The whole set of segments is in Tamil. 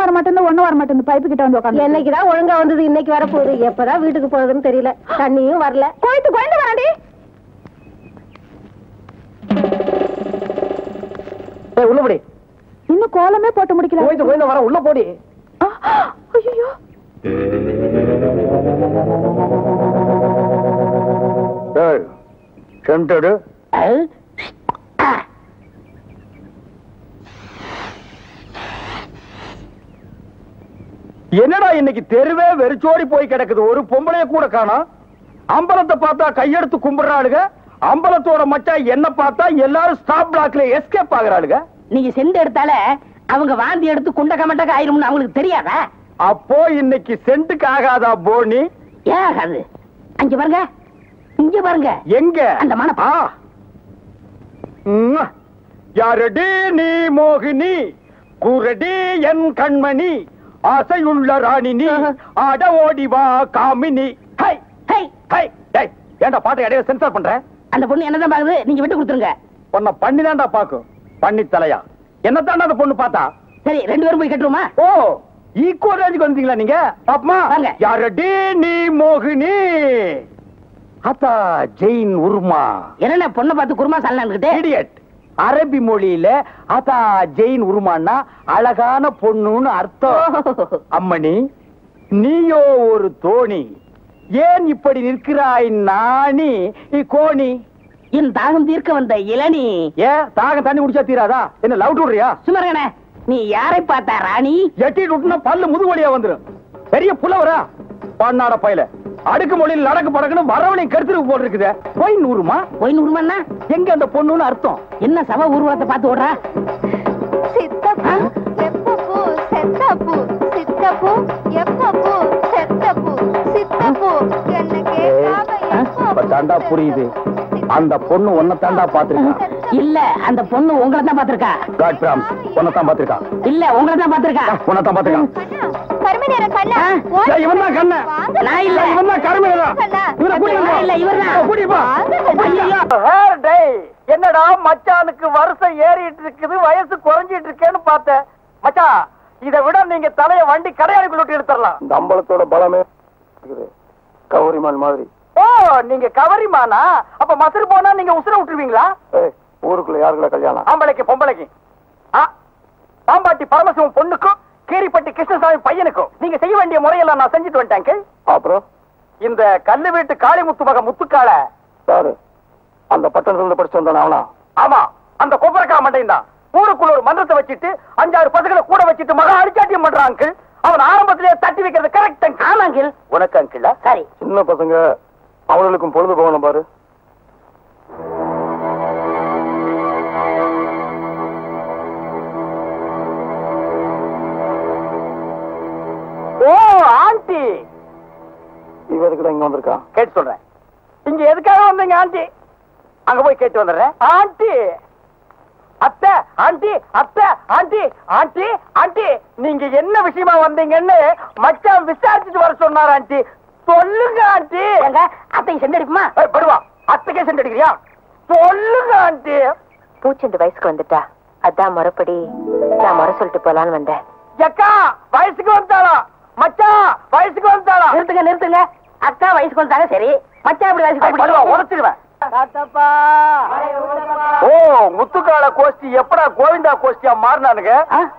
வர மாட்டேன் ஒண்ணும் வர மாட்டேன் பைப்பு கிட்ட வந்து உட்காந்து. என்னைக்குதான் ஒழுங்கா வந்தது, இன்னைக்கு வர போகுது. எப்பதான் வீட்டுக்கு போகுதுன்னு தெரியல. தண்ணியும் வரல. கோயிட்டு கோயிட்டு வரடி. உள்ளபடி இன்னும் கோலமே போட்டு முடிக்கல. கோயிட்டு கோயில வர உள்ள போடி. ஐயோ சென்டடு என்னடா இன்னைக்கு தெருவே வெறிச்சோடி போய் கிடக்குது. ஒரு பொம்பளைய கூட காணோம். அம்பலத்தை பார்த்தா கையெடுத்து கும்பிடுறாளுங்க. அம்பலத்தோட மச்சா என்ன பார்த்தா எல்லாரும் ஸ்டாப் பிளாக்ல எஸ்கேப் ஆகுறாளுங்க. நீங்க செண்டு எடுத்தால அவங்க வாந்தி எடுத்து குண்ட கமட்டக்க ஆயிரும்னு அவங்களுக்கு தெரியாதா? அப்போ இன்னைக்கு சென்ட்டுக்கு ஆகாதா போனி? ஏன் ஆகாது? அங்க பாருங்க, இங்க பாருங்க. எங்க அந்த மனப்பா யாரடி நீ மோகினி, குரடி என் கண்மணி, ஆசையுள்ள ராணினி, ஆட ஓடி வா காமினி. High high high. டேய் ஏன்டா பாட்டை இடையில சென்சார் பண்ற? அந்த பொண்ணு என்னதான் பாக்குது, நீங்க விட்டு கொடுத்துருங்க. பொண்ண பண்ணிதான்டா பாக்கும். பண்ணி தலையா என்னத்தாண்டா அந்த பொண்ணு பார்த்தா? சரி ரெண்டு பேரும் போய் கட்டுருமா? ஓ ஈக்குவல் ரேஞ்சுக்கு வந்தீங்களா நீங்க? பாப்பமா வாங்க. யாரடி நீ மோகினி, அத்தா ஜெயின் உருமா. என்ன பொண்ணை பார்த்து குருமா சாலான்னுகிட்டே? இடியட். அரபி மொழியில அத்தா ஜெயின் உருமான்னா அழகான பொண்ணுன்னு அர்த்தம். அம்மணி நீயோ ஒரு தோணி, ஏன் இப்படி நிற்கிறாய் நாணி கோணி? என் தாகம் தீர்க்க வந்த இளநீ. ஏன் தாகம் தண்ணி குடிச்சா தீராதா? என்ன லவ் விடுறியா? சுமரகனே நீ யாரை பார்த்தா ராணி? எட்டிட்டு விட்டுனா பல்லு முதுவலியா வந்துரும். பெரிய புலவரா பாண்ணாட பையில அடுக்கு மொழியில் நடக்கு படக்குன்னு வரவழையும் கருத்துருக்கு போட்டு இருக்குது. போய் நூறுமா? போய் நூறுமாண்ணா எங்க அந்த பொண்ணுன்னு அர்த்தம்? என்ன சவ ஊர்வலத்தை பார்த்து ஓடுறா? சித்தப்பூ எப்பப்பூ செத்தப்பூ, சித்தப்பூ எப்பப்பூ செத்தப்பூ, சித்தப்பூ என்ன கேட்காம தாண்டா புரியுது. அந்த பொண்ணு உன்னை தாண்டா பாத்துருக்கா. இல்ல அந்த பொண்ணு உங்களை தான் பாத்திருக்கா. காட் பிராம்ஸ் உன்னை தான் பாத்துருக்கா. இல்ல உங்களை தான் பாத்திருக்கா. உன்னை தான் பாத்துருக்கா. கருமை நேர கண்ணா இவன் தான் கண்ண. நான் இல்ல. இவன் தான் கருமையா. இவரை கூட்டிட்டு இல்ல இவர்தான். கூட்டிப்பா. என்னடா மச்சானுக்கு வருஷம் ஏறிட்டு இருக்குது, வயசு குறைஞ்சிட்டு இருக்கேன்னு பார்த்தேன். மச்சான் இதை விட நீங்க தலைய வண்டி கடையாளுக்குள்ள விட்டு எடுத்துடலாம். இந்த அம்பலத்தோட பலமே கவரிமான் மாதிரி. ஓ நீங்க கவரிமானா? அப்ப மசரு போனா நீங்க உசுர விட்டுருவீங்களா? ஊருக்குள்ள யாருக்குள்ள கல்யாணம்? ஆம்பளைக்கு பொம்பளைக்கு. பாம்பாட்டி பரமசிவம் பொண்ணுக்கும் கீரிப்பட்டி கிருஷ்ணசாமி பையனுக்கும் நீங்க செய்ய வேண்டிய முறையெல்லாம் நான் செஞ்சுட்டு வந்துட்டேன். அப்புறம் இந்த கல்லு வீட்டு காளிமுத்து மக முத்துக்கால சாரு அந்த பட்டணத்துல படிச்சு வந்தானா? ஆமா அந்த கொப்பரக்கா மண்டையும் தான். ஊருக்குள்ள ஒரு மன்றத்தை வச்சுட்டு 5-6 பசங்களை கூட வச்சுட்டு மகா அடிச்சாட்டியம் பண்றான் அங்கிள். அவன் ஆரம்பத்திலேயே தட்டி வைக்கிறது கரெக்ட் அங்கிள். ஆமா அங்கிள். உனக்கு அங்கிள் சரி. சின்ன பசங்க அவங்களுக்கும் பொழுது போகணும் பாரு. ஓ ஆண்டி இவ எதுக்குடா இங்க வந்திருக்கா? கேட்டு சொல்றேன். இங்க எதுக்காக வந்தீங்க ஆண்டி? அங்க போய் கேட்டு வந்துடுறேன். ஆண்டி அத்தை ஆண்டி அத்தை ஆண்டி ஆண்டி ஆண்டி நீங்க என்ன விஷயமா வந்தீங்கன்னு மச்சான் விசாரிச்சுட்டு வர சொன்னார். ஆண்டி சொல்லுங்க ஆண்டி. அத்தை செண்டடிக்குமா? படுவா அத்தைக்கே செண்டடிக்கிறியா? சொல்லுங்க ஆண்டி. பூச்செண்டு வயசுக்கு வந்துட்டா, அதான் முறைப்படி நான் முறை சொல்லிட்டு போலான்னு வந்தேன். அக்கா வயசுக்கு வந்தாளா? மச்சான் வயசுக்கு வந்தாளா? நிறுத்துங்க நிறுத்துங்க. அக்கா வயசுக்கு வந்தாங்க சரி, மச்சான் எப்படி வயசுக்கு? உடச்சிருவேன். ஓ முத்துக்கால கோஷ்டி எப்படா கோவிந்தா கோஷ்டியா மாறினானுங்க?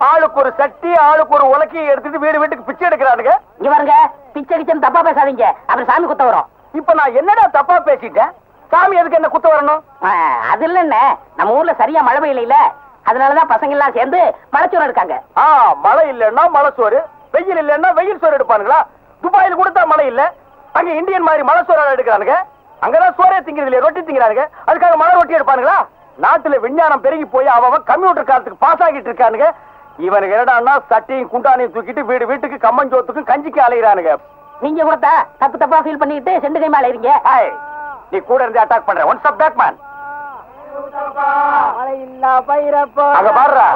ஆளுக்கு ஒரு சட்டி ஆளுக்கு ஒரு உலக்கையை எடுத்துட்டு வீடு வீட்டுக்கு பிச்சை எடுக்கிறானுங்க. இங்க பாருங்க பிச்சை கிச்சன் தப்பா பேசாதீங்க, அப்புறம் சாமி குத்த வரும். இப்ப நான் என்னடா தப்பா பேசிட்டேன்? சாமி எதுக்கு என்ன குத்த வரணும்? அது இல்லன்னு நம்ம ஊர்ல சரியா மழை பெய்யல, அதனாலதான் பசங்க எல்லாம் சேர்ந்து மலைச்சோறு எடுக்காங்க. மழை இல்லன்னா மலை சோறு, வெயில் இல்லன்னா வெயில் சோறு எடுப்பானுங்களா? துபாயில் கொடுத்தா மழை இல்ல, அங்க இந்தியன் மாதிரி மலை சோறு எடுக்கிறானுங்க. அங்கதான் சோறே திங்கிறது இல்லையா, ரொட்டி திங்கிறானுங்க. அதுக்காக மழை ரொட்டி எடுப்பானுங்களா? நாட்டுல விஞ்ஞானம் பெருகி போய் அவன் கம்ப்யூட்டர் காலத்துக்கு பாஸ் ஆகிட்டு இருக்கானுங்க. இவனுக்கு என்னடான்னா சட்டையும் குண்டானையும் தூக்கிட்டு வீடு வீட்டுக்கு கம்மஞ்சோத்துக்கும் கஞ்சிக்கு அலைகிறானுங்க. நீங்க கூட தப்பு தப்பா ஃபீல் பண்ணிட்டு செண்டு கை மேல இருங்க. நீ கூட இருந்து அட்டாக் பண்ற. One stop back man. அங்க பாருடா,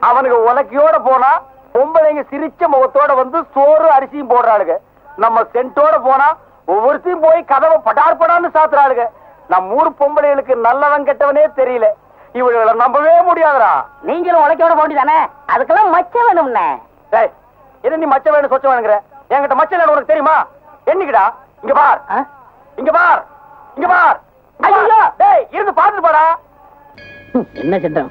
அவனுக்கு உலக்கையோட போனா பொம்பளைங்க சிரிச்ச முகத்தோட வந்து சோறு அரிசியும் போடுறாளுங்க. நம்ம சென்ட்டோட போனா ஒவ்வொருத்தையும் போய் கதவை படார் படான்னு சாத்துறாளுங்க. நம்ம ஊர் பொம்பளைகளுக்கு நல்லவன் கெட்டவனே தெரியல. இவங்களை நம்பவே முடியாதுடா. நீங்களும் உலக்கையோட போட்டி தானே, அதுக்கெல்லாம் மச்ச வேணும்னே. எது நீ மச்ச வேணும் சொச்ச வேணுங்கிற? என்கிட்ட மச்ச வேணும் உனக்கு தெரியுமா? என்னைக்குடா? இங்க பார், இங்க பார், இங்க பார். ஐயோ டேய் இருந்து பாத்துட்டு போடா. என்ன சட்டம்?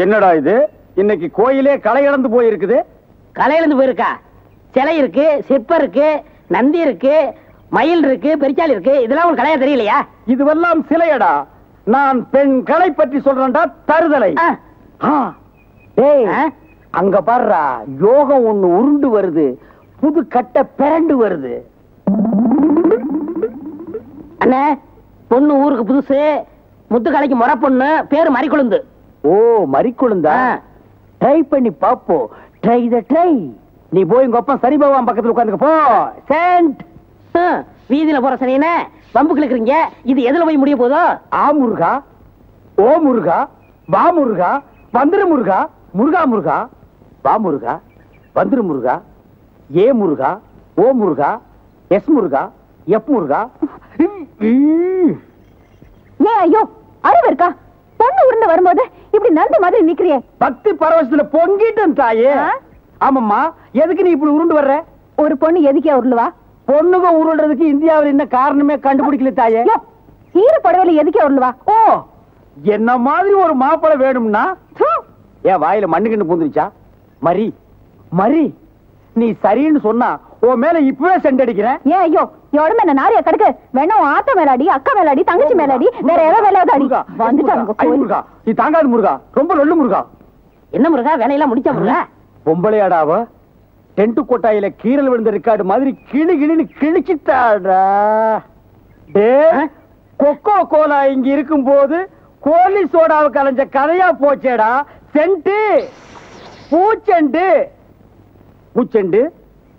என்னடா இது? இன்னைக்கு கோயிலே களை இழந்து போயிருக்குது. களை இழந்து போயிருக்கா? சிலை இருக்கு, சிற்பம் இருக்கு, நந்தி இருக்கு, மயில் இருக்கு, பெரிச்சாலி இருக்கு. இதெல்லாம் உங்களுக்கு கலையா தெரியலையா? இதுவெல்லாம் சிலையடா. நான் பெண் கலை பற்றி சொல்றேன்டா. தருதலை. அங்க பாருடா, யோகம் ஒண்ணு உருண்டு வருது, புது கட்ட பிறண்டு வருது. அண்ணே, பொண்ணு ஊருக்கு புதுசு, முத்துக்கலைக்கு முறை பொண்ணு, பேரு மறிக்குழுந்து. ஓ மறிக்குழுந்தா? ட்ரை பண்ணி பாப்போம். ட்ரை த ட்ரை. நீ போய் உங்க அப்பா சரி பகவான் பக்கத்துல உட்காந்துக்க போ. சென்ட். வீதியில போற சனியனே பம்புக்கு இருக்கிறீங்க. இது எதுல போய் முடிய போதோ? ஆ முருகா, ஓ முருகா, வா முருகா, வந்துரு முருகா, முருகா முருகா, வா முருகா, வந்துரு முருகா, ஏ முருகா, ஓ முருகா, எஸ் முருகா, எப் முருகா. ஏன் ஐயோ அறிவு இருக்கா? பொண்ணு உருண்டு வரும்போது இப்படி நந்து மாதிரி நிக்கிறியே. பக்தி பரவசத்துல பொங்கிட்டும் தாயே. ஆமாம்மா, எதுக்கு நீ இப்படி உருண்டு வர்ற? ஒரு பொண்ணு எதுக்கே உருளுவா? பொண்ணுங்க உருள்றதுக்கு இந்தியாவில் என்ன காரணமே கண்டுபிடிக்கல தாயே. ஈர புடவையில எதுக்கே உருளுவா? ஓ, என்ன மாதிரி ஒரு மாப்பிளை வேணும்னா ஏன் வாயில மண்ணுக்கு பூந்துருச்சா? மரி மரி, நீ சரின்னு சொன்னா உன் மேல இப்பவே செண்டடிக்கிறேன். ஏன் ஐயோ எவ்வளவு என்ன நாரியா கடுக்கு? வேணா ஆத்த மேலாடி, அக்கா மேலாடி, தங்கச்சி மேலாடி, வேற ஏதாவது வேலையாவது அடி. வந்துட்டாங்க. நீ தாங்காது முருகா, ரொம்ப நல்ல முருகா. என்ன முருகா, வேலையெல்லாம் முடிச்சா முருகா? பொம்பளையாடாவ டென்ட் கொட்டாயில கீரல் விழுந்த ரெக்கார்டு மாதிரி கிளி கிளின்னு கிழிச்சிட்டாடா. கொக்கோ கோலா இங்க இருக்கும் போது கோலி சோடாவுக்கு அலைஞ்ச கதையா போச்சேடா. சென்ட்டு பூச்செண்டு. பூச்செண்டு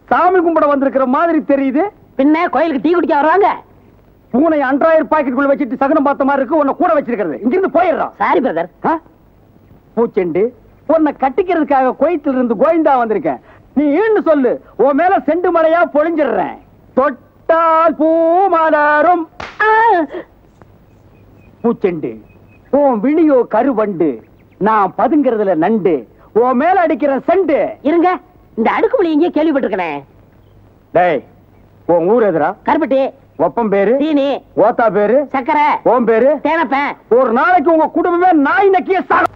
சாமி கும்பிட வந்திருக்கிற மாதிரி தெரியுது. பின்ன கோயிலுக்கு டீ குடிக்க வருவாங்க. பூனை 2000 பாக்கெட்டுக்குள்ள வச்சிட்டு சகனம் பார்த்த மாதிரி இருக்கு. உன்னை கூட வச்சிருக்கிறது. இங்கிருந்து போயிடுறான். Sorry brother. பூச்செண்டு, உன்னை கட்டிக்கிறதுக்காக கோயத்துல இருந்து கோயந்தா வந்திருக்கேன். நீ ஈன்னு சொல்லு, உன் மேல செண்டு மலையா பொழிஞ்சிடுறேன். தொட்டால் பூ மலரும். பூச்செண்டு, உன் விழியோ கருவண்டு, நான் பதுங்கிறதுல நண்டு, உன் மேல அடிக்கிற செண்டு. இருங்க, இந்த அடுக்குமொழி எங்கே கேள்விப்பட்டிருக்கேன். டேய், உன் ஊர் எதுரா? கருப்பட்டி. ஒப்பம் பேரு சீனி. ஓத்தா பேரு சக்கரை. ஓம் பேரு தேனப்பேன். ஒரு நாளைக்கு உங்க குடும்பமே நாய் நக்கிய சாகும்.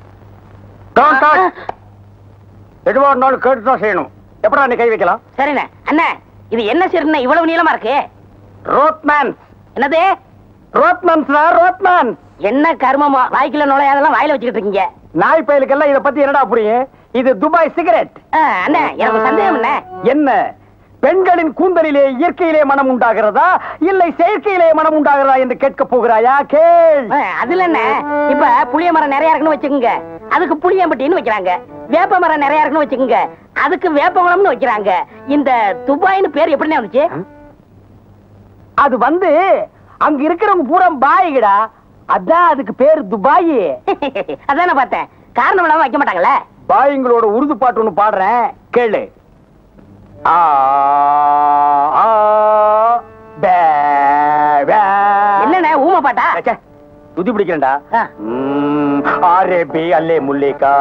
எதுவா இருந்தாலும் கேட்டுதான் செய்யணும். எப்படா நீ கை வைக்கலாம்? சரிண்ணே. அண்ணா, இது என்ன சீர்னா இவ்வளவு நீளமா இருக்கு? ரோட்மேன். என்னது? ரோட்மேன்ஸ்ரா, ரோட்மேன். என்ன கர்மமா, வாய்க்குள்ள நுழையாதெல்லாம் வாயில வச்சுக்கிட்டு இருக்கீங்க. நாய் பயலுக்கெல்லாம் இத பத்தி என்னடா புரியும்? இது துபாய் சிகரெட். அண்ணா, எனக்கு சந்தேகம் என்ன? என்ன, பெண்களின் கூந்தலிலே இயற்கையிலே மனம் உண்டாகிறதா இல்லை செயற்கையிலே மனம் உண்டாகிறதா என்று கேட்க போகிறாயா? கேள். அதுல என்ன, இப்ப புளிய மரம் நிறைய இருக்குன்னு வச்சுக்கோங்க, அதுக்கு புளியம்பட்டின்னு வைக்கிறாங்க. வேப்ப மரம் நிறைய இருக்குன்னு வச்சுக்கோங்க, அதுக்கு வேப்பமரம்னு வைக்கிறாங்க. இந்த துபாய்னு பேர் எப்படி வந்துச்சு? அது வந்து அங்க இருக்கிறவங்க பூரா பாய்கடா, அதான் அதுக்கு பேரு துபாய். அதான் பார்த்தேன். காரணம் இல்லாம வைக்க மாட்டாங்களே. பாய்ங்களோட உருது பாட்டு ஒண்ணு பாடுறேன், கேளு. என்னண்ணே ஊமை பாட்டா? துதி பிடிக்கிறேன்டா. ஆரேபி அல்லே முல்லேகா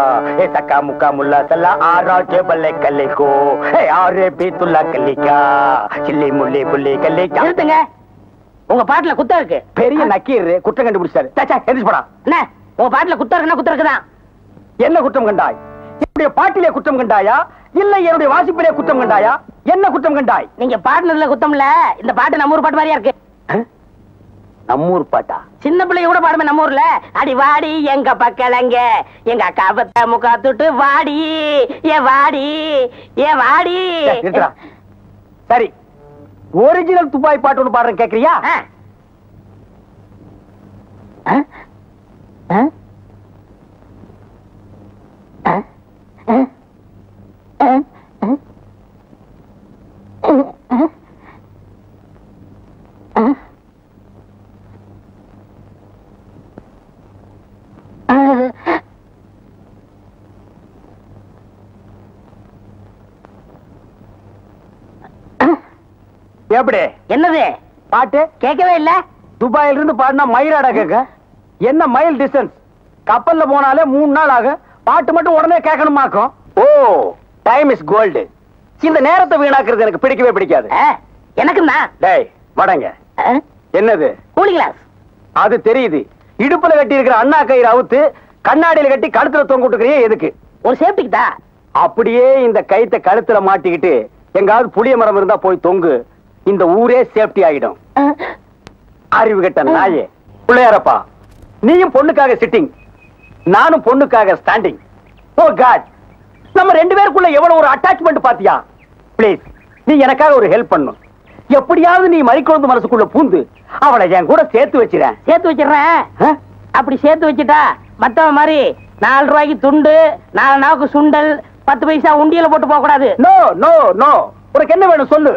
ஏ சக்கா முக்கா முல்லா சல்லா ஆராஜே பல்லே கல்லேகோ ஏ ஆரேபி துல்லா கல்லிகா சில்லி முல்லே புல்லே கல்லேகா. நிறுத்துங்க, உங்க பாட்டுல குத்தம் இருக்கு. பெரிய நக்கீர் குற்றம் கண்டுபிடிச்சாரு. எந்திரிச்சு போடா. என்ன உங்க பாட்டுல குத்தம் இருக்குன்னா குத்தம் இருக்குதான். என்ன குற்றம் கண்டாய்? என்னுடைய பாட்டிலே குற்றம் கண்டாயா இல்ல என்னுடைய வாசிப்பிலே குற்றம் கண்டாயா? என்ன குற்றம் கண்டாய்? நீங்க பாட்டுல குத்தம் இல்ல. இந்த பாட்டு நம்ம ஊர் பாட்டு மாதிரியா இருக்கு. நம்மூர் பாட்டா? சின்ன பிள்ளைய கூட பாடுமே நம்ம ஊர்ல. அடி வாடி எங்க பக்கலங்க, எங்க அக்கா பத்த முக்கா துட்டு வாடி ஏ வாடி ஏ வாடி. சரி, ஒரிஜினல் துபாய் பாட்டு ஒண்ணு பாடுறேன், கேக்குறியா? எப்படி? என்னது பாட்டு கேட்கவே இல்ல. துபாயில இருந்து பாடினா மயிலாடா கேட்க. என்ன மைல் டிஸ்டன்ஸ்? கப்பல்ல போனாலே 3 நாள் ஆகும். பாட்டு மட்டும் உடனே கேட்கணுமாக்கும். ஓ, டைம் இஸ் கோல்டு. இந்த நேரத்தை வீணாக்குறது எனக்கு பிடிக்கவே பிடிக்காது. எனக்கு தான். டேய் வடங்க. என்னது? கூலி கிளாஸ். அது தெரியுது. இடுப்புல கட்டி இருக்கிற அண்ணா கயிறு அவுத்து கண்ணாடியில கட்டி கழுத்துல தொங்க விட்டுக்கிறியே எதுக்கு? ஒரு சேஃப்டிக்கு தான். அப்படியே இந்த கயித்தை கழுத்துல மாட்டிக்கிட்டு எங்காவது புளிய மரம் இருந்தா போய் தொங்கு. இந்த ஊரே சேஃப்டி ஆகிடும். அறிவு கெட்ட நாயே. பிள்ளையாரப்பா, நீயும் பொண்ணுக்காக சிட்டிங், நானும் பொண்ணுக்காக ஸ்டாண்டிங். ஓ காட், நம்ம ரெண்டு பேருக்குள்ள எவ்வளவு ஒரு அட்டாச்மெண்ட் பாத்தியா? பிளீஸ் நீ எனக்காக ஒரு ஹெல்ப் பண்ணும். எப்படியாவது நீ மறிக்குழந்து மனசுக்குள்ள பூந்து அவளை என் கூட சேர்த்து வச்சிரேன். சேர்த்து வச்சிடறேன். அப்படி சேர்த்து வச்சுட்டா மத்தவ மாதிரி 4 ரூபாய்க்கு துண்டு, 4 நாவுக்கு சுண்டல், 10 பைசா உண்டியல போட்டு போக கூடாது. No no no. உனக்கு என்ன வேணும் சொல்லு.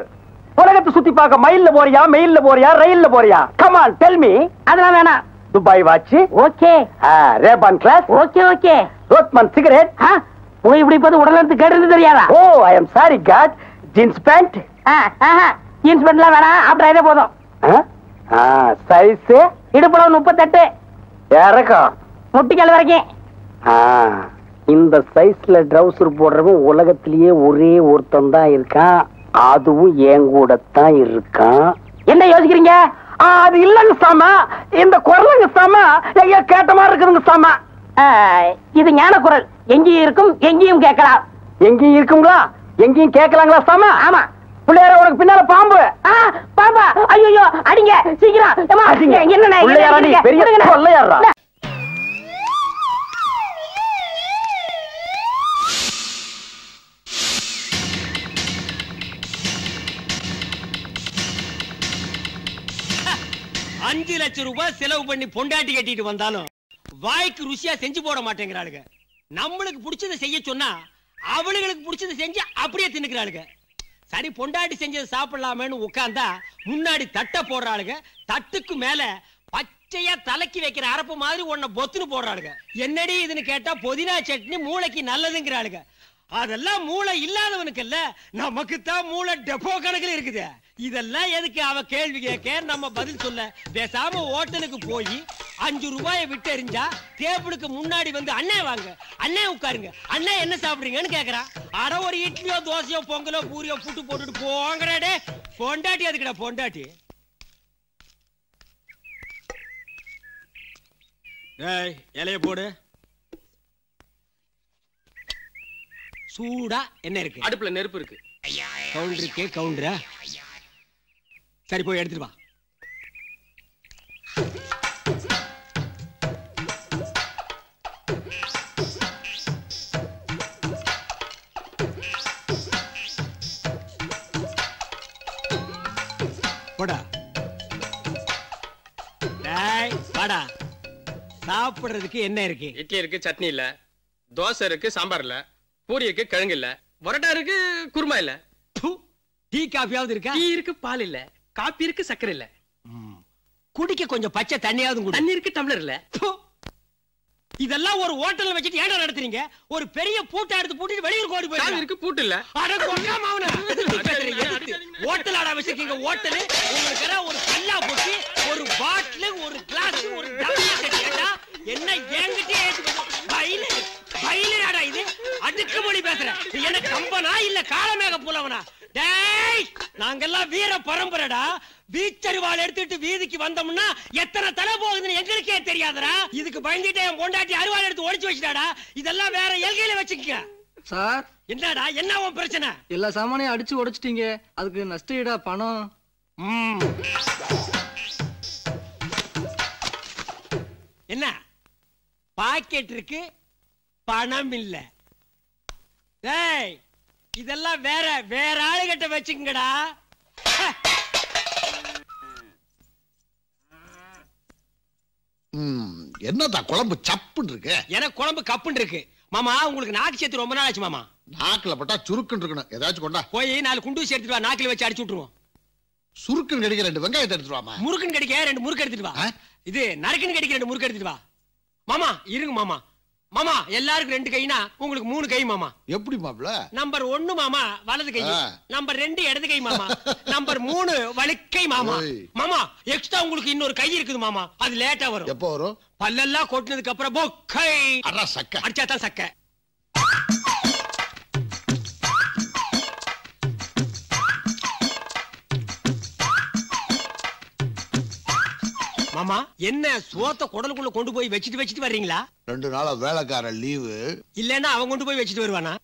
உலகத்தை சுத்தி பார்க்க மயில்ல போறியா, மெயில்ல போறியா, ரயில்ல போறியா? Come on tell me. அதெல்லாம் வேணாம். Dubai watch okay. RayBan glass okay okay. Rothman cigarette. புகை பிடிப்பது உடலுக்கு கேட்டது தெரியாதா? Oh I am sorry God. Jeans pant. Jeans பேண்ட்லாம் வேணாம். அப்படியே போதும். சைஸ் இடுப்புளவு 38, இறக்கம் முட்டிக்கால் வரைக்கும். இந்த சைஸ்ல ட்ரவுசர் போடுறவன் உலகத்திலேயே ஒரே ஒருத்தன் தான் இருக்கான். அதுவும் என் கூட தான் இருக்கான். என்ன யோசிக்கிறீங்க? அது இல்லங்க சாமா, இந்த குரலுங்க சாமா எங்க கேட்ட மாதிரி இருக்குதுங்க சாமா. இது ஞான குரல். எங்கேயும் இருக்கும், எங்கேயும் கேட்கலாம். எங்கேயும் இருக்குங்களா, எங்கேயும் கேட்கலாங்களா சாமா? ஆமா. பிள்ளையார உனக்கு பின்னால பாம்பு. பாம்பா? ஐயோ அடிங்க சீக்கிரம். என்ன பிள்ளையாரா நீ பெரிய கொள்ளையாரா? $5 லட்சம் ரூபாய் செலவு பண்ணி பொண்டாட்டி கட்டிட்டு வந்தாலும் வாய்க்கு ருசியா செஞ்சு போட மாட்டேங்கிறாளுங்க. நம்மளுக்கு பிடிச்சதை செய்ய சொன்னா அவளுங்களுக்கு பிடிச்சதை செஞ்சு அப்படியே தின்னுக்கிறாளுங்க. சரி பொண்டாட்டி செஞ்சதை சாப்பிடலாமேன்னு உட்கார்ந்தா முன்னாடி தட்டை போடுறாளுங்க. தட்டுக்கு மேல பச்சையா தலைக்கு வைக்கிற அரப்பு மாதிரி ஒன்ன பொத்துன்னு போடுறாளுங்க. என்னடி இதுன்னு கேட்டா புதினா சட்னி மூளைக்கு நல்லதுங்கிறாளுங்க. அதெல்லாம் மூளை இல்லாதவனுக்கு இல்ல, நமக்கு தான் மூளை டெப்போ கணக்குல இருக்குது. இதெல்லாம் எதுக்கு அவ கேள்வி கேட்க நம்ம பதில் சொல்ல? பேசாம ஹோட்டலுக்கு போய் 5 ரூபாயை விட்டு எறிஞ்சா டேபிளுக்கு முன்னாடி வந்து அண்ணே வாங்க, அண்ணே உட்காருங்க, அண்ணே என்ன சாப்பிடுறீங்கன்னு கேக்குறா. அட ஒரு இட்லியோ தோசையோ பொங்கலோ பூரியோ புட்டு போட்டுட்டு போங்கடே. பொண்டாட்டி அதுக்கடா பொண்டாட்டி. இலைய போடு. சூடா என்ன இருக்கு? அடுப்புல நெருப்பு இருக்கு. கவுண்டர் இருக்கே. கவுண்டரா? சரி போய் எடுத்துட்டு வா. போடா. டேய் வாடா. சாப்பிடுறதுக்கு என்ன இருக்கு? இட்லி இருக்கு, சட்னி இல்ல. தோசை இருக்கு, சாம்பார் இல்ல. பூரி இருக்கு, கிழங்கு இல்ல. பரோட்டா இருக்கு, குருமா இல்ல. டீ காஃபியாவது இருக்கா? டீ இருக்கு, பால் இல்ல. காபி இருக்கு, சக்கரை இல்ல. குடிக்க கொஞ்சம் பச்சை தண்ணியாவது குடி. தண்ணி இருக்கு, டம்ளர் இல்ல. இதெல்லாம் ஒரு ஹோட்டல்ல வச்சிட்டு ஏன்டா நடத்துறீங்க? ஒரு பெரிய பூட்டை எடுத்து பூட்டிட்டு வெளியூர் ஓடி போய். சாவி இருக்கு, பூட்டு இல்ல. அட கொங்கா மாவன. ஹோட்டல் ஆட வச்சிருக்கீங்க. ஹோட்டல் உங்களுக்கு ஒரு கல்லா போட்டு ஒரு பாட்டில், ஒரு கிளாஸ், ஒரு டம்ளர் கட்டிட்டா என்ன ஏங்கிட்டே பையில பையிலடா இது. அதுக்கு மொழி பேசுற. என்ன கம்பனா இல்ல காலமேக புலவனா? டேய் நாங்கெல்லாம் வீர பரம்பரைடா. வீச்சரிவாள் எடுத்துட்டு வீதிக்கு வந்தோம்னா எத்தனை தலை போகுதுன்னு எங்களுக்கே தெரியாதடா. இதுக்கு பயந்துட்டு என் பொண்டாட்டி அரிவாள் எடுத்து ஒளிச்சு வச்சுட்டாடா. இதெல்லாம் வேற எல்கையில வச்சுக்க. சார் என்னடா என்ன உன் பிரச்சனை? எல்லா சாமானையும் அடிச்சு உடைச்சிட்டீங்க. அதுக்கு நஷ்ட ஈடா பணம். என்ன பாக்கெட் இருக்கு, பணம் இல்ல. டேய் இதெல்லாம் வேற வேற ஆளுகிட்ட வச்சுக்கங்கடா. என்னதா குழம்பு சப்புன்னு இருக்கு? எனக்கு குழம்பு கப்புன்னு இருக்கு. மாமா உங்களுக்கு நாக்கு சேர்த்து ரொம்ப நாள் ஆச்சு மாமா. நாக்குல பட்டா சுருக்குன்னு இருக்கணும். ஏதாச்சும் கொண்டா. போய் 4 குண்டூசி எடுத்துட்டு வா. நாக்கில வச்சு அடிச்சு விட்டுருவோம். சுருக்குன்னு கடிக்க 2 வெங்காயத்தை எடுத்துட்டு வாமா. முறுக்குன்னு கடிக்க 2 முறுக்கு எடுத்துட்டு வா. இது நறுக்குன்னு கடிக்க 2 முறுக்கு எடுத்துட்டு வா. மாமா இருங்க மாமா. மாமா எல்லாருக்கும் 2 கைனா உங்களுக்கு 3 கை மாமா. எப்படி மாப்ள? நம்பர் 1 மாமா வலது கை, நம்பர் 2 இடது கை மாமா, நம்பர் 3 வலிக்கை மாமா. மாமா எக்ஸ்ட்ரா உங்களுக்கு இன்னொரு கை இருக்குது மாமா. அது லேட்டா வரும். எப்போ வரும்? பல்லெல்லாம் கொட்டினதுக்கு அப்புறம் பொக்கை அட சக்க அடிச்சாதான் சக்க. மாமா என்ன சோத்த குடலுக்குள்ள கொண்டு போய் வச்சிட்டு வர்றீங்களா? 2 நாளா வேலைக்கார லீவு. இல்லன்னா அவன் கொண்டு போய் வச்சிட்டு வருவானா?